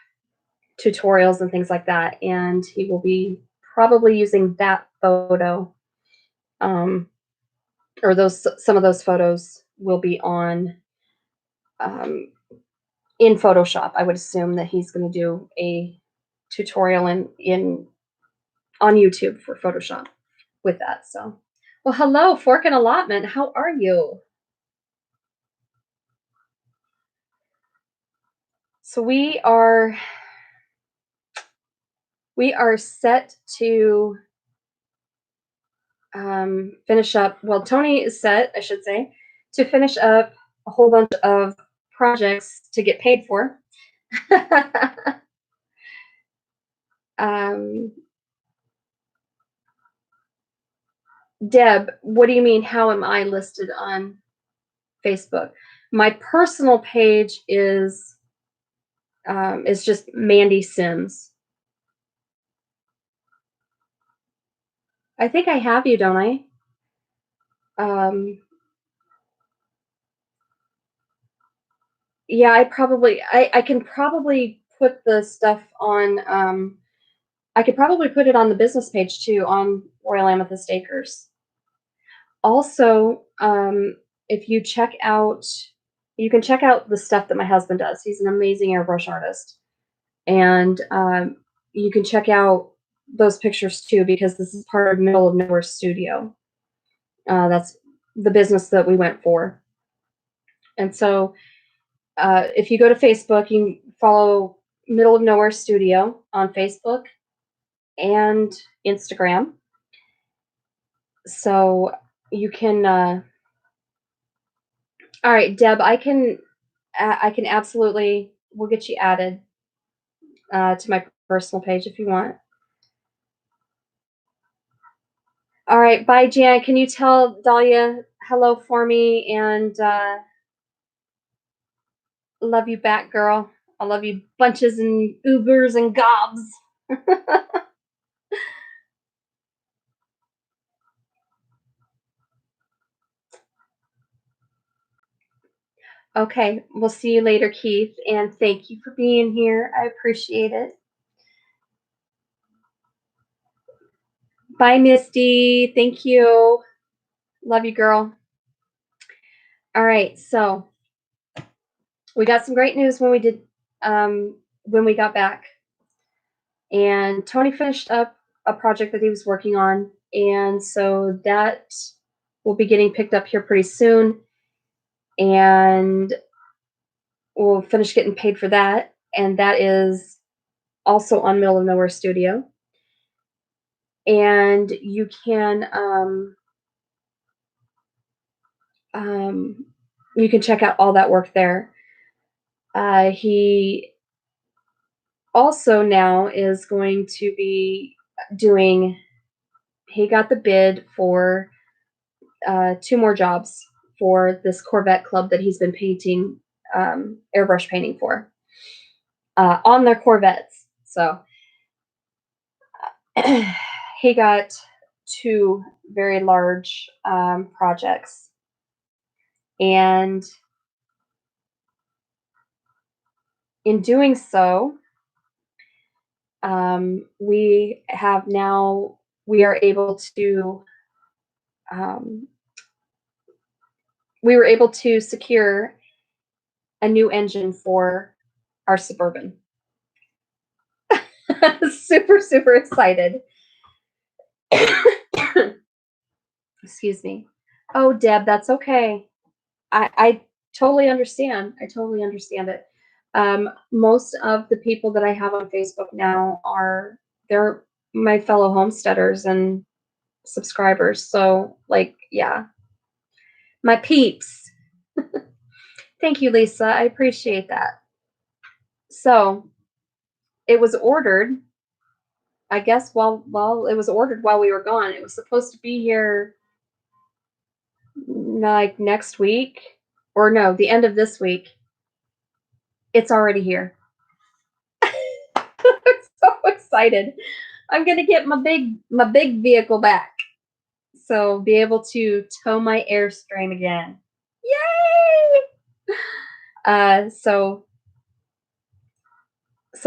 tutorials and things like that, and he will be probably using that photo, or some of those photos will be on in Photoshop. I would assume that he's going to do a tutorial in on YouTube for Photoshop with that. So, well, hello, Fork and Allotment. How are you? So we are set to finish up. Well, Tony is set, I should say, to finish up a whole bunch of projects to get paid for. Deb, what do you mean? How am I listed on Facebook? My personal page is just Mandy Sims. I think I have you, don't I? Yeah, I can probably put the stuff on. I could probably put it on the business page too on Royal Amethyst Acres. Also, if you check out, you can check out the stuff that my husband does. He's an amazing airbrush artist, and you can check out those pictures too, because this is part of Middle of Nowhere Studio. That's the business that we went for. And so if you go to Facebook, you can follow Middle of Nowhere Studio on Facebook and Instagram. So you can all right, Deb, I can absolutely, we'll get you added to my personal page if you want. All right, bye, Jan. Can you tell Dahlia hello for me? And love you back, girl. I love you bunches and oobers and gobs. Okay, we'll see you later, Keith, and thank you for being here. I appreciate it. Bye, Misty. Thank you. Love you, girl. All right, so we got some great news when we did when we got back, and Tony finished up a project that he was working on, and so that will be getting picked up here pretty soon, and we'll finish getting paid for that, and that is also on Middle of Nowhere Studio. And um, you can check out all that work there. He also now is going to be doing. He got the bid for 2 more jobs for this Corvette club that he's been painting, airbrush painting for, on their Corvettes. So he got 2 very large projects, and in doing so, we have now we are able to um, we were able to secure a new engine for our Suburban. Super, super excited. Excuse me. Oh, Deb, that's okay. I totally understand. I totally understand it. Most of the people that I have on Facebook now they're my fellow homesteaders and subscribers. So, like, yeah, my peeps. Thank you, Lisa. I appreciate that. So it was ordered. I guess while it was ordered while we were gone. It was supposed to be here like next week, or no, the end of this week. It's already here. I'm so excited. I'm gonna get my big vehicle back. So be able to tow my Airstream again. Yay! So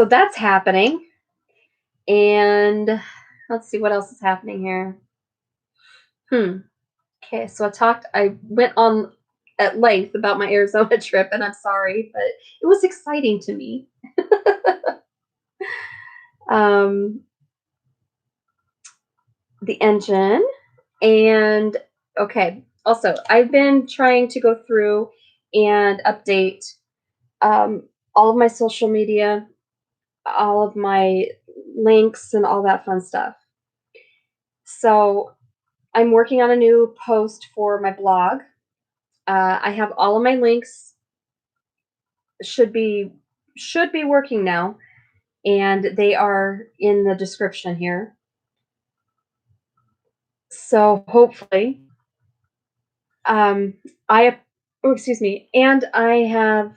that's happening. And let's see what else is happening here. Okay, so I went on at length about my Arizona trip, and I'm sorry, but it was exciting to me. um, the engine, and okay. Also, I've been trying to go through and update all of my social media, all of my links, and all that fun stuff. So I'm working on a new post for my blog. I have all of my links should be working now, and they are in the description here. So hopefully, I excuse me, and I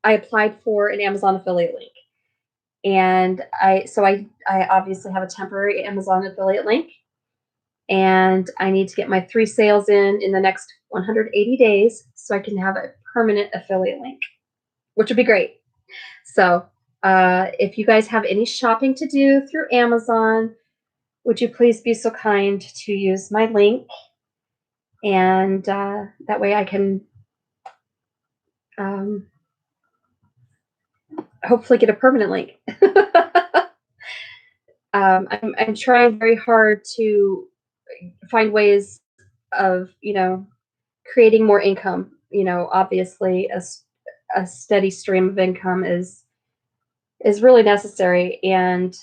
applied for an Amazon affiliate link, and I obviously have a temporary Amazon affiliate link, and I need to get my 3 sales in the next 180 days so I can have a permanent affiliate link, which would be great. So if you guys have any shopping to do through Amazon, would you please be so kind to use my link, and that way I can hopefully get a permanent link. I'm trying very hard to find ways of creating more income. Obviously a steady stream of income is really necessary, and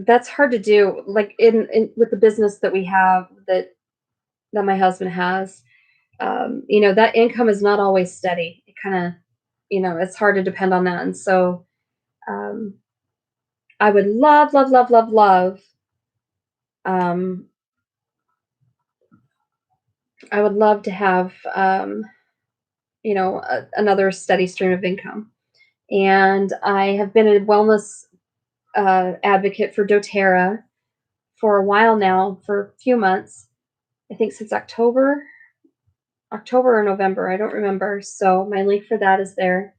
that's hard to do. Like in with the business that we have, that my husband has, that income is not always steady. It kind of, it's hard to depend on that. And so um, I would love, love, love, love, love. I would love to have, another steady stream of income. And I have been a wellness advocate for doTERRA for a while now, for a few months. I think since October or November, I don't remember. So my link for that is there.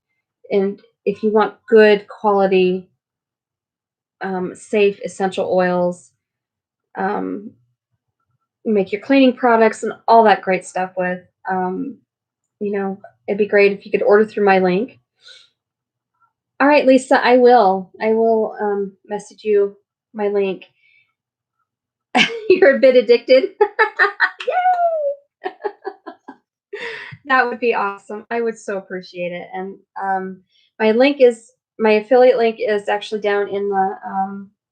And if you want good quality, safe essential oils, make your cleaning products and all that great stuff with, it'd be great if you could order through my link. All right, Lisa, I will. I will message you my link. You're a bit addicted. Yay! That would be awesome. I would so appreciate it. And my affiliate link is actually down in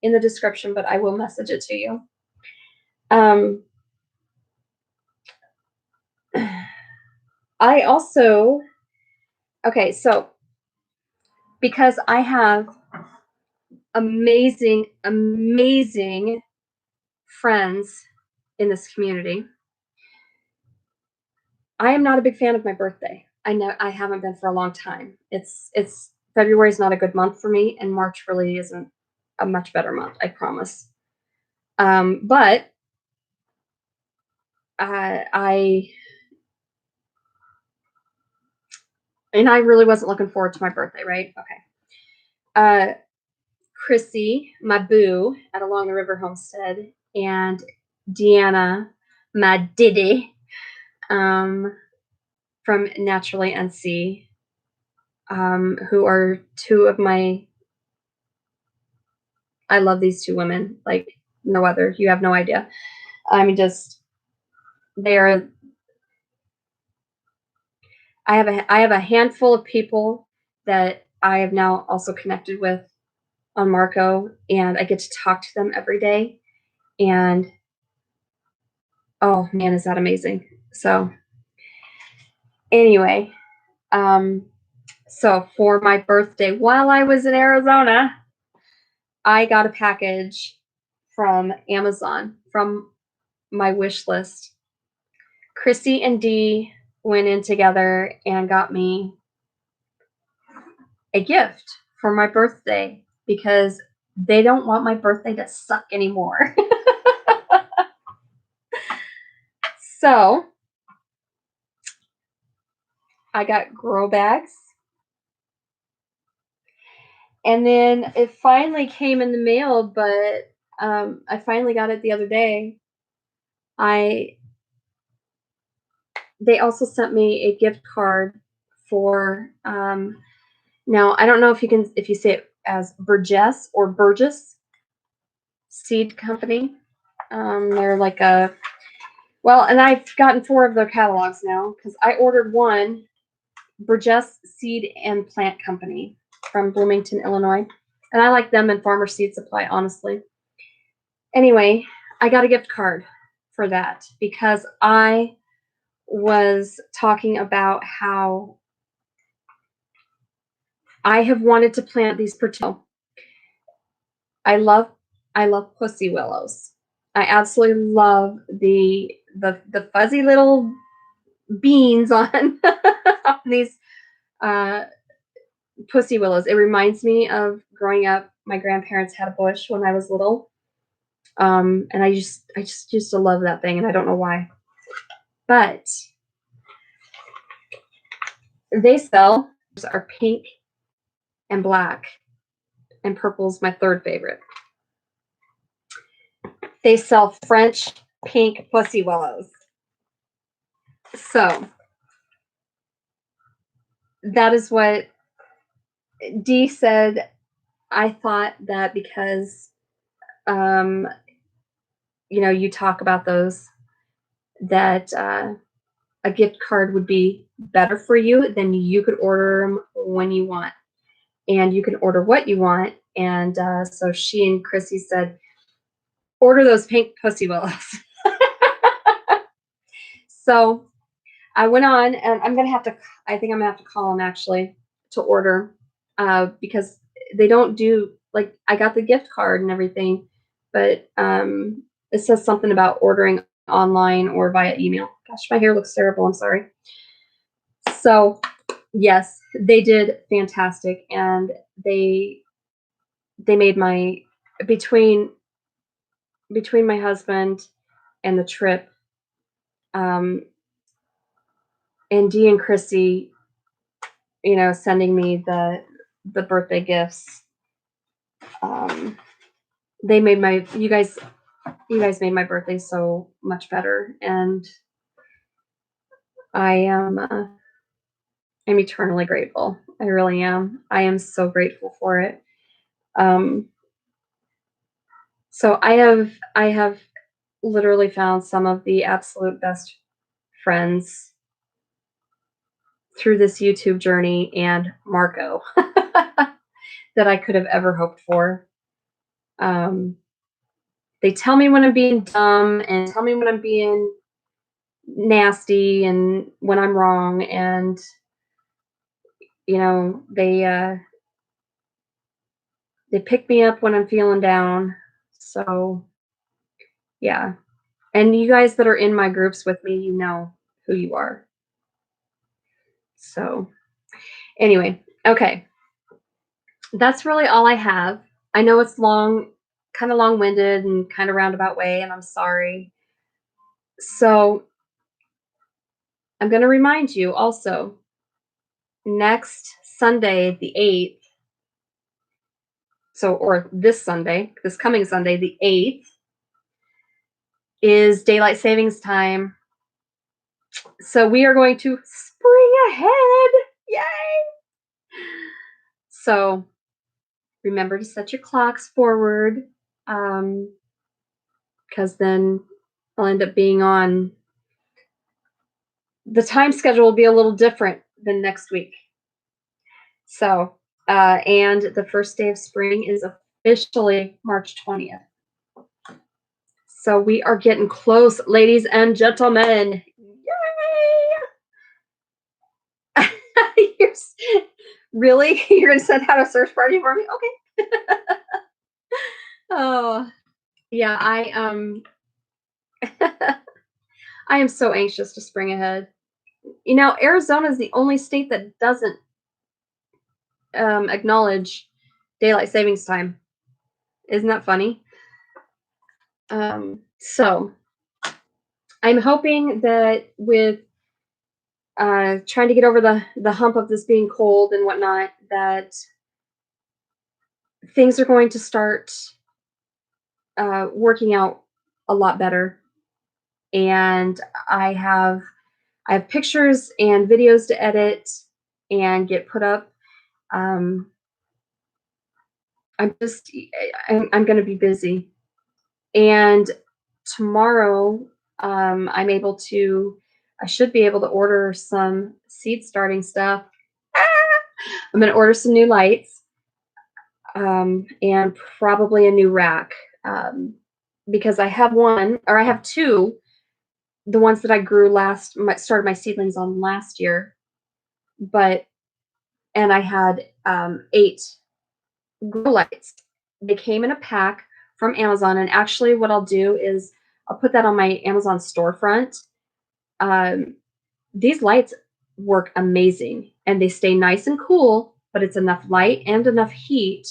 the description, but I will message it to you. I also okay, so because I have amazing, amazing friends in this community, I am not a big fan of my birthday. I know I haven't been for a long time. It's February is not a good month for me, and March really isn't a much better month, I promise. But I and I really wasn't looking forward to my birthday, right? Okay. Chrissy, my boo at Along the River Homestead, and Deanna, my diddy, from Naturally NC, who are two of my. I love these two women like no other. You have no idea. I mean, just they're. I have a handful of people that I have now also connected with on Marco, and I get to talk to them every day. And oh man, is that amazing! So anyway, so for my birthday, while I was in Arizona, I got a package from Amazon from my wish list. Chrissy and Dee went in together and got me a gift for my birthday because they don't want my birthday to suck anymore. So I got grow bags. And then it finally came in the mail, but I finally got it the other day. They also sent me a gift card for now I don't know if you say it as Burgess or Burgess Seed Company. They're like a and I've gotten 4 of their catalogs now because I ordered one Burgess Seed and Plant Company from Bloomington, Illinois, and I like them and Farmer Seed Supply, honestly. Anyway, I got a gift card for that because I was talking about how I have wanted to plant these perennial. I love pussy willows. I absolutely love the fuzzy little beans on, on these uh, pussy willows. It reminds me of growing up. My grandparents had a bush when I was little, and I just used to love that thing, and I don't know why. But they sell are pink and black, and purple's my third favorite. They sell French pink pussy willows. So that is what Dee said. I thought that because you talk about those, that a gift card would be better for you. Then you could order them when you want, and you can order what you want. And so she and Chrissy said, order those pink pussy willows. So I went on, and I think I'm gonna have to call them actually to order, because they don't do, like, I got the gift card and everything, but it says something about ordering online or via email. Gosh, my hair looks terrible. I'm sorry. So yes, they did fantastic, and they made my between my husband and the trip, and Dee and Chrissy, sending me the birthday gifts. They made you guys made my birthday so much better, and I am I'm eternally grateful. I really am. I am so grateful for it. Um, so I have literally found some of the absolute best friends through this YouTube journey and Marco that I could have ever hoped for. Um, they tell me when I'm being dumb and tell me when I'm being nasty and when I'm wrong, and they pick me up when I'm feeling down. So yeah, and you guys that are in my groups with me, you know who you are. So anyway, okay, that's really all I have. I know it's long, kind of long winded and kind of roundabout way, and I'm sorry. So I'm going to remind you also, next Sunday, the 8th, or this Sunday, this coming Sunday, the 8th, is daylight savings time. So we are going to spring ahead. Yay! So remember to set your clocks forward, because then I'll end up being on the time schedule will be a little different than next week. So, and the first day of spring is officially March 20th. So we are getting close, ladies and gentlemen. Yay! Really? You're going to send out a search party for me? Okay. Oh, yeah, I am so anxious to spring ahead. Arizona is the only state that doesn't acknowledge daylight savings time. Isn't that funny? So I'm hoping that with trying to get over the hump of this being cold and whatnot, that things are going to start working out a lot better. And I have pictures and videos to edit and get put up. Um, I'm going to be busy. And tomorrow, I should be able to order some seed starting stuff. I'm going to order some new lights, and probably a new rack, because I have two, the ones that I started my seedlings on last year, and I had 8 grow lights. They came in a pack from Amazon, and actually, what I'll do is I'll put that on my Amazon storefront. Um, these lights work amazing, and they stay nice and cool, but it's enough light and enough heat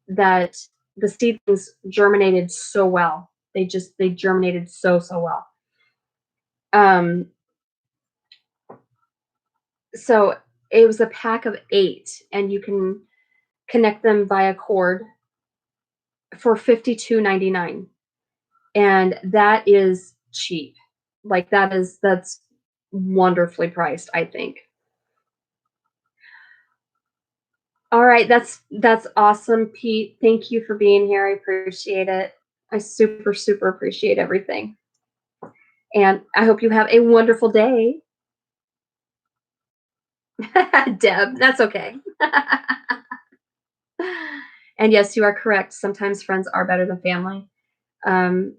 that the seedlings germinated so well. They germinated so well. So it was a pack of 8, and you can connect them via cord for $52.99. And that is cheap. Like that's wonderfully priced, I think. All right, that's awesome, Pete. Thank you for being here. I appreciate it. I super appreciate everything. And I hope you have a wonderful day. Deb, that's okay. And yes, you are correct. Sometimes friends are better than family. Um,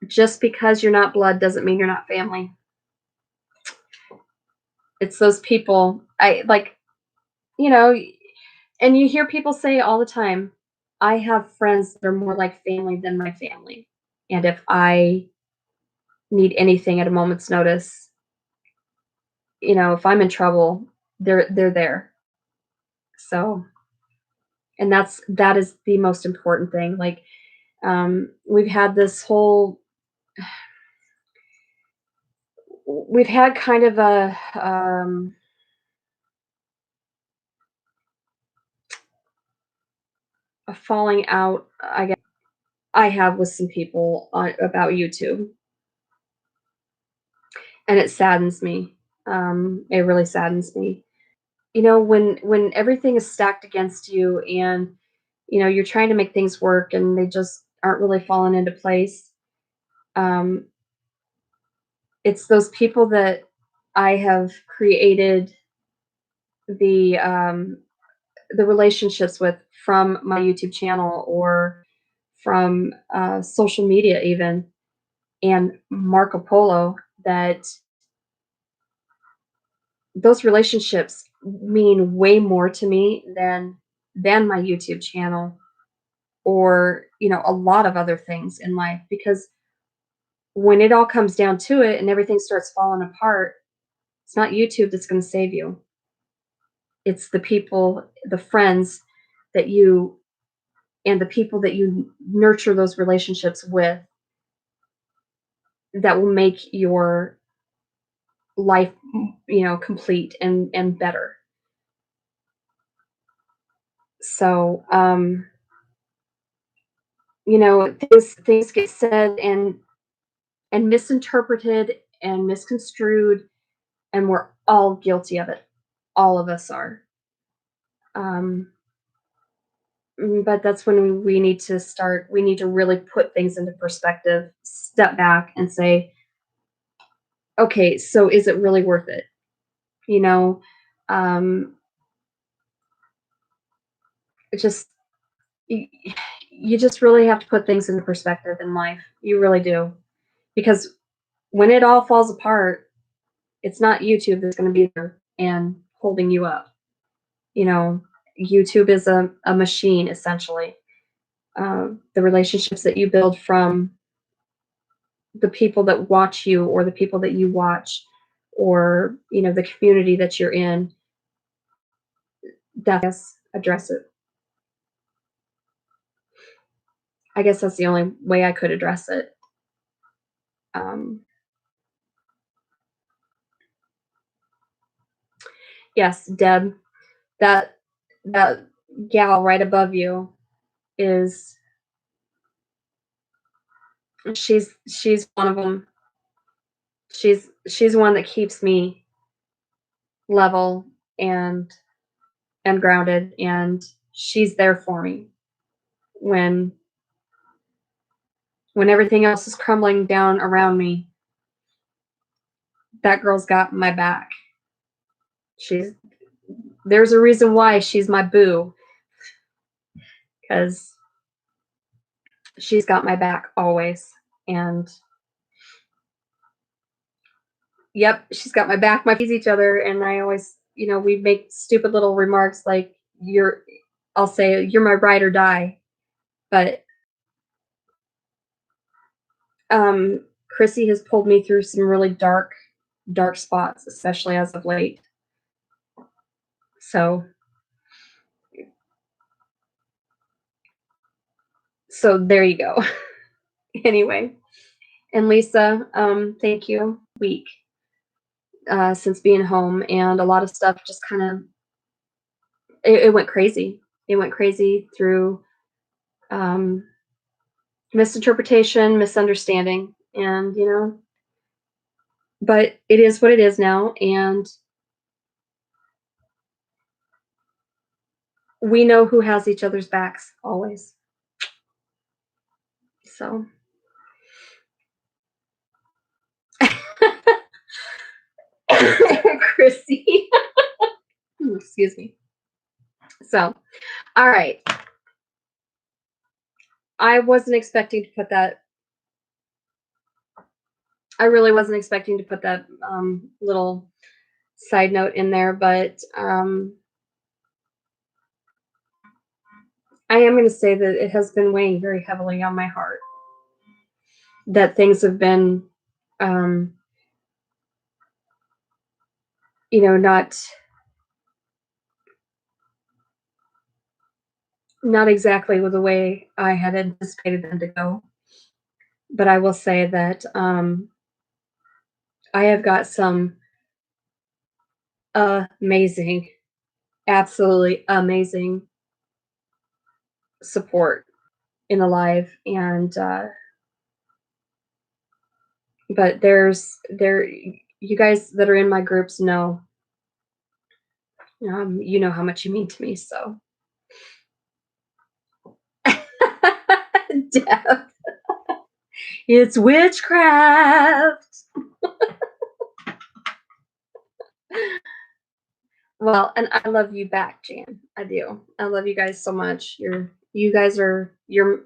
just because you're not blood doesn't mean you're not family. It's those people you know, and you hear people say all the time, I have friends that are more like family than my family. And if I need anything at a moment's notice, if I'm in trouble, they're there. So, and that is the most important thing. Like, we've had this whole we've had kind of a falling out, I guess, I have with some people about YouTube, and it saddens me. It really saddens me. when everything is stacked against you, and you're trying to make things work and they just aren't really falling into place. um, it's those people that I have created the um, the relationships with from my YouTube channel, or from social media even, and Marco Polo, that those relationships mean way more to me than my YouTube channel, or a lot of other things in life, because when it all comes down to it and everything starts falling apart, it's not YouTube that's going to save you. It's the people, the friends that you and the people that you nurture those relationships with, that will make your life, complete and better. So, things get said and misinterpreted and misconstrued, and we're all guilty of it. All of us are. Um, but that's when we need to start. We need to really put things into perspective, step back, and say, okay, so is it really worth it? You know, um, it just you, you just really have to put things into perspective in life. You really do, because when it all falls apart, it's not YouTube that's going to be there and holding you up. You know, YouTube is a machine, essentially. The relationships that you build from the people that watch you, or the people that you watch, or the community that you're in, that, address it. I guess that's the only way I could address it. um, yes, Deb, that that gal right above you is, she's one of them. She's one that keeps me level and grounded, and she's there for me when everything else is crumbling down around me. That girl's got my back. She's There's a reason why she's my boo, because she's got my back always. And yep, she's got my back. My tease each other, and I always, we make stupid little remarks like, I'll say, you're my ride or die. But Chrissy has pulled me through some really dark spots, especially as of late. So there you go. Anyway, and Lisa, thank you. Week since being home, and a lot of stuff just kind of, it went crazy. It went crazy through um, misinterpretation, misunderstanding, and but it is what it is now, and we know who has each other's backs always. So Chrissy. Excuse me. So, all right. I wasn't expecting to put that. I really wasn't expecting to put that little side note in there, but I am going to say that it has been weighing very heavily on my heart. That things have been, um, not exactly the way I had anticipated them to go. But I will say that I have got some amazing, absolutely amazing support in the live, and but you guys that are in my groups know You know how much you mean to me, so. Deb, it's witchcraft. Well, and I love you back, Jan. I do. I love you guys so much. You guys are you're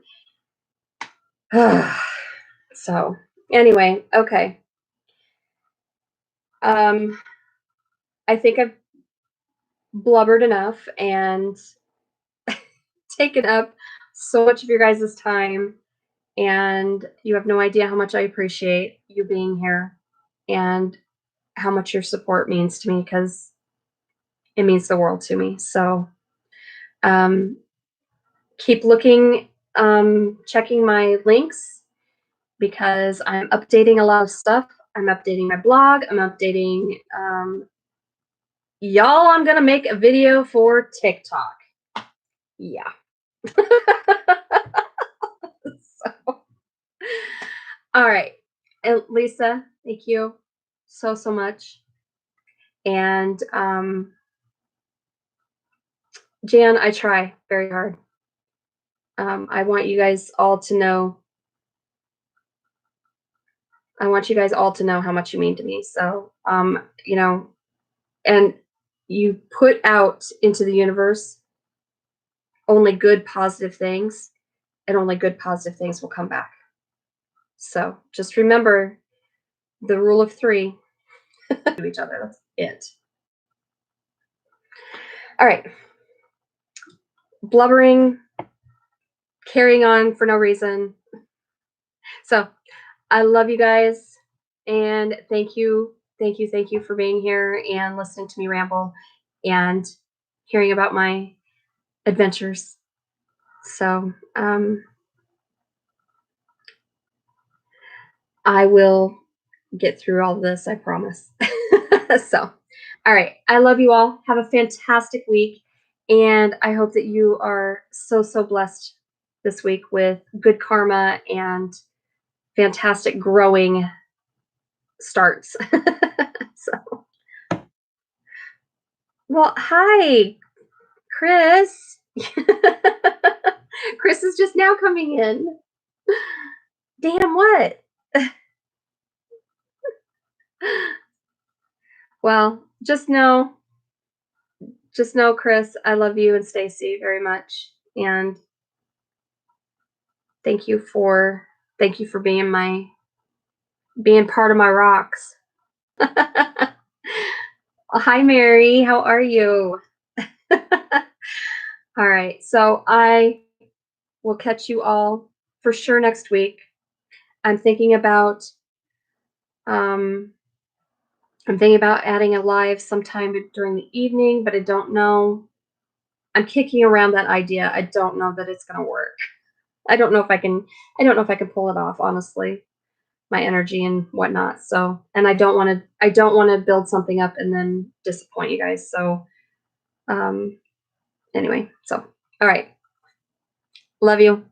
so anyway, okay. Um I think I've blubbered enough and taken up so much of your guys' time, and you have no idea how much I appreciate you being here and how much your support means to me because it means the world to me. So um keep looking, checking my links because I'm updating a lot of stuff. I'm updating my blog. I'm updating, y'all. I'm gonna make a video for TikTok. Yeah. So, all right. And Lisa, thank you so much. And Jan, I try very hard. I want you guys all to know. I want you guys all to know how much you mean to me. So, and you put out into the universe only good, positive things, and only good, positive things will come back. So just remember the rule of three to each other. That's it. All right. Blubbering, carrying on for no reason. So I love you guys. And thank you for being here and listening to me ramble and hearing about my adventures. So I will get through all this, I promise. So, all right. I love you all. Have a fantastic week. And I hope that you are so blessed this week with good karma and fantastic growing starts. So, well, hi, Chris. Chris is just now coming in. Damn, what? Well, just know, Chris, I love you and Stacy very much. And thank you for being part of my rocks. Hi, Mary. How are you? All right. So I will catch you all for sure next week. I'm thinking about um, adding a live sometime during the evening, but I don't know. I'm kicking around that idea. I don't know that it's going to work. I don't know if I can. I don't know if I can pull it off. Honestly, my energy and whatnot. So, and I don't want to. I don't want to build something up and then disappoint you guys. So, um, anyway. So, all right. Love you.